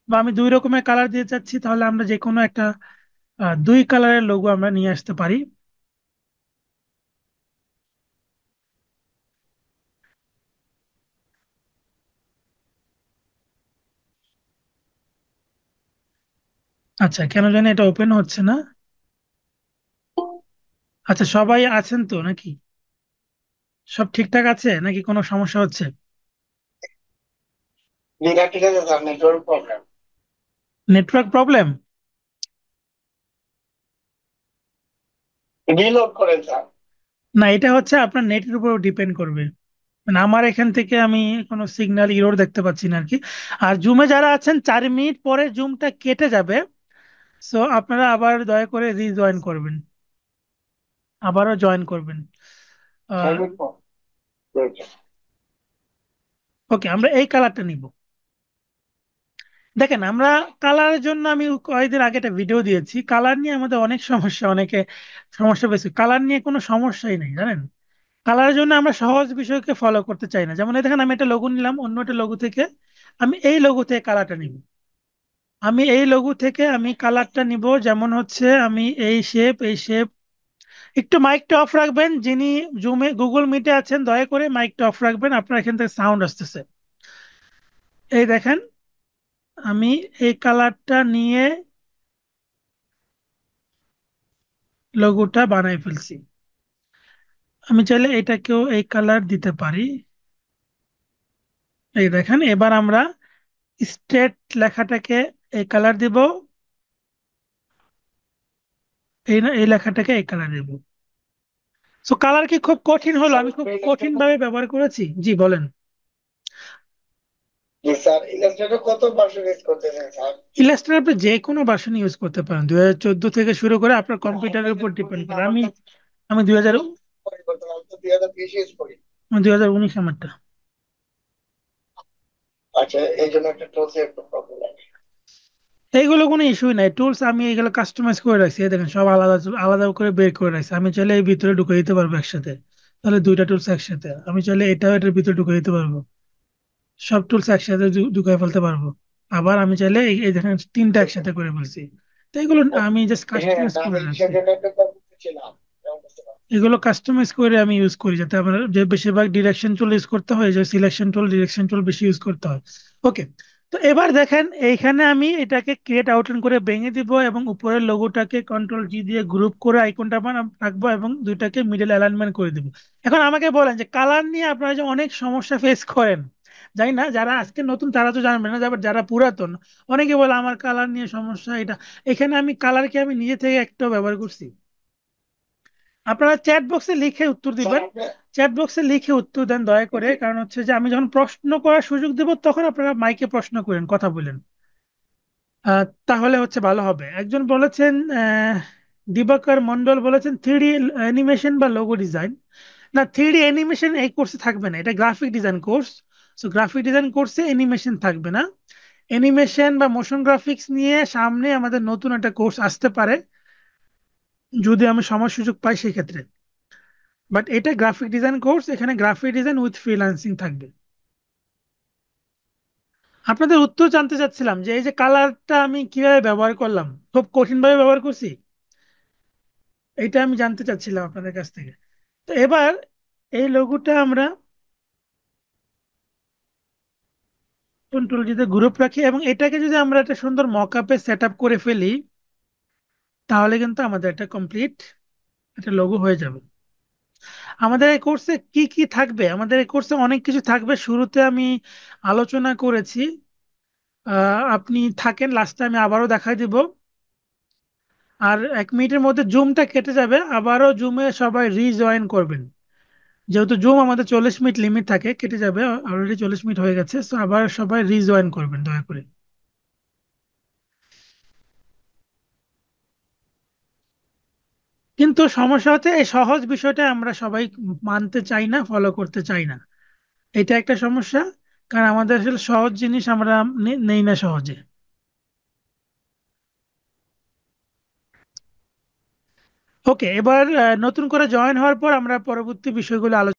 বা আমি দুই রকমের কালার দিতে চাচ্ছি, তাহলে আমরা যে কোনো একটা দুই কালারের লোগো আমরা নিয়ে আসতে পারি। আচ্ছা, কেন জানি এটা ওপেন হচ্ছে না। আচ্ছা, সবাই আছেন তো নাকি? সব ঠিকঠাক আছে নাকি কোনো সমস্যা হচ্ছে? ঠিক আছে sir, network problem. Network problem? Reload করেন স্যার। না, এটা হচ্ছে আপনার নেটের উপর ডিপেন্ড করবে। মানে আমার এখান থেকে আমি কোনো সিগন্যাল ইরোর দেখতে পাচ্ছি না আর কি। আর জুমে যারা আছেন 4 মিনিট পরে জুমটা কেটে যাবে। সো আপনারা আবার দয়া করে রিজয়েন করবেন, আবারও জয়েন করবেন। Service problem. ওকে, আমরা এই কালারটা নিব। দেখেন, আমরা কালারের জন্য আমি কয়েকদিন আগে একটা ভিডিও দিয়েছি। কালার নিয়ে আমাদের অনেক সমস্যা, অনেকে সমস্যা পেয়েছে। কালার নিয়ে কোনো সমস্যাই নেই, জানেন। কালারের জন্য আমরা সহজ বিষয়কে ফলো করতে চাই না। যেমন এই দেখেন, আমি একটা লোগো নিলাম অন্য একটা লোগো থেকে, আমি এই লোগো থেকে কালারটা নিব। আমি এই লোগো থেকে আমি কালারটা নিব, যেমন হচ্ছে আমি এই শেপ। একটু মাইকটা অফ রাখবেন, যিনি জুমে গুগল মিটে আছেন দয়া করে মাইকটা অফ রাখবেন, আপনার এখান থেকে সাউন্ড আসতেছে। এই দেখেন, আমি এই কালারটা নিয়ে লোগোটা বানাই ফেলছি। আমি চাইলে এটাকেও এই কালার দিতে পারি। এই দেখেন, এবার আমরা স্টেট লেখাটাকে এই কালার দিব, এই লেখাটাকে এই কালার দিব। সো কালার কি খুব কঠিন হলো? স্যার আমি খুব কঠিন ভাবে ব্যবহার করেছি? জি বলেন। জি স্যার, ইলাস্ট্রেটর কত ভার্সন ইউজ করতেছেন স্যার? ইলাস্ট্রেটর আপনি যে কোনো ভার্সন ইউজ করতে পারেন, 2014 থেকে শুরু করে আপনার কম্পিউটারের উপর ডিপেন্ড করে। আমি আমি দুই হাজার পরিবর্তন, আমি তো 2020 ইউজ করি। আমি 2019 আমারটা। আচ্ছা, এই জন্য একটা টুলসে একটু প্রবলেম। এইগুলো কোনো ইস্যুই নাই, টুলস আমি এগুলো কাস্টমাইজ করে রাখছি। এই দেখেন, সব আলাদা আলাদা করে বের করে রাখছি। আমি চাইলে এই ভিতরে ঢুকে দিতে পারবো একসাথে, তাহলে দুইটা টুলস একসাথে। আমি চাইলে এটাও এটার ভিতরে ঢুকে দিতে পারবো, সব টুলস একসাথে ঢুকাই ফেলতে পারবো। আবার আমি চাইলে এই দেখেন তিনটা একসাথে করে ফেলছি। তো এগুলো আমি জাস্ট হ্যাঁ, কাস্টমাইজ না করে আমি রাখছি। সেজন্য একটা কথা বলছিলাম। যেমন বুঝতে পারছি। এগুলো কাস্টমাইজ করে আমি ইউজ করি, যাতে আমার যে বেশিরভাগ ডিরেকশন টুল ইউজ করতে হয়, যে সিলেকশন টুল ডিরেকশন টুল বেশি ইউজ করতে হয়। ওকে, তো এবার দেখেন এইখানে আমি এটাকে ক্রিয়েট আউটলাইন করে ভেঙে দিব এবং উপরের লোগোটাকে কন্ট্রোল জি দিয়ে গ্রুপ করে আইকনটা রাখবো এবং দুইটাকে মিডল অ্যালাইনমেন্ট করে দিব। এখন আমাকে বলেন যে কালার নিয়ে আপনারা যে অনেক সমস্যা ফেস করেন, জানি না যারা আজকে নতুন তারা তো জানবে না, যারা যারা পুরাতন অনেকে বলে আমার কালার নিয়ে সমস্যা এটা। এখানে আমি কালারকে আমি নিজে থেকে একটাও ব্যবহার করছি? আপনারা চ্যাট বক্সে লিখে উত্তর স্যার দিবেন। আপনি চ্যাট বক্সে লিখে উত্তর দেন দয়া করে, কারণ হচ্ছে যে আমি যখন প্রশ্ন করার সুযোগ দেব তখন আপনারা মাইকে প্রশ্ন করেন, কথা বলেন। তাহলে হচ্ছে ভালো হবে। একজন বলেছেন, দিবাকর মন্ডল বলেছেন 3D অ্যানিমেশন বা লোগো ডিজাইন। না, 3D অ্যানিমেশন এই কোর্সে থাকবে না, এটা graphic design course. So graphic design কোর্সে অ্যানিমেশন থাকবে না। অ্যানিমেশন বা মোশন গ্রাফিক্স নিয়ে সামনে আমাদের নতুন একটা কোর্স আসতে পারে, যদি আমি সময় সুযোগ পাই সেক্ষেত্রে। বাট এটা গ্রাফিক ডিজাইন কোর্স, এখানে গ্রাফিক ডিজাইন উইথ ফ্রিল্যান্সিং থাকবে। আপনাদের উত্তর জানতে চাচ্ছিলাম যে এই যে কালারটা আমি কিভাবে ব্যবহার করলাম, খুব কঠিন ভাবে ব্যবহার করছি, এটা আমি জানতে চাচ্ছিলাম আপনাদের কাছ থেকে। তো এবার এই লোগোটা আমরা কন্ট্রোল যদি গ্রুপ রাখি এবং এটাকে যদি আমরা একটা সুন্দর মকআপে সেট আপ করে ফেলি, তাহলে কিন্তু আমাদের একটা কমপ্লিট একটা লোগো হয়ে যাবে। আমাদের এই কোর্সে কি কি থাকবে? আমাদের এই কোর্সে অনেক কিছু থাকবে, শুরুতে আমি আলোচনা করেছি। আপনি থাকেন, লাস্টে আমি আবারও দেখাই দিব। আর 1 মিনিটের মধ্যে জুমটা কেটে যাবে, আবারও জুমে সবাই রিজয়েন করবেন। যেহেতু জুম আমাদের 40 মিনিট লিমিট থাকে, কেটে যাবে, অলরেডি 40 মিনিট হয়ে গেছে। তো আবার সবাই রিজয়েন করবেন দয়া করে। কিন্তু সমস্যা হচ্ছে এই সহজ বিষয়টা আমরা সবাই মানতে চাই না, ফলো করতে চাই না। এটা একটা সমস্যা, কারণ আমাদের আসলে সহজ জিনিস আমরা নেই না সহজে। ওকে, এবার নতুন করে জয়েন হওয়ার পর আমরা পরবর্তী বিষয়গুলো আলোচনা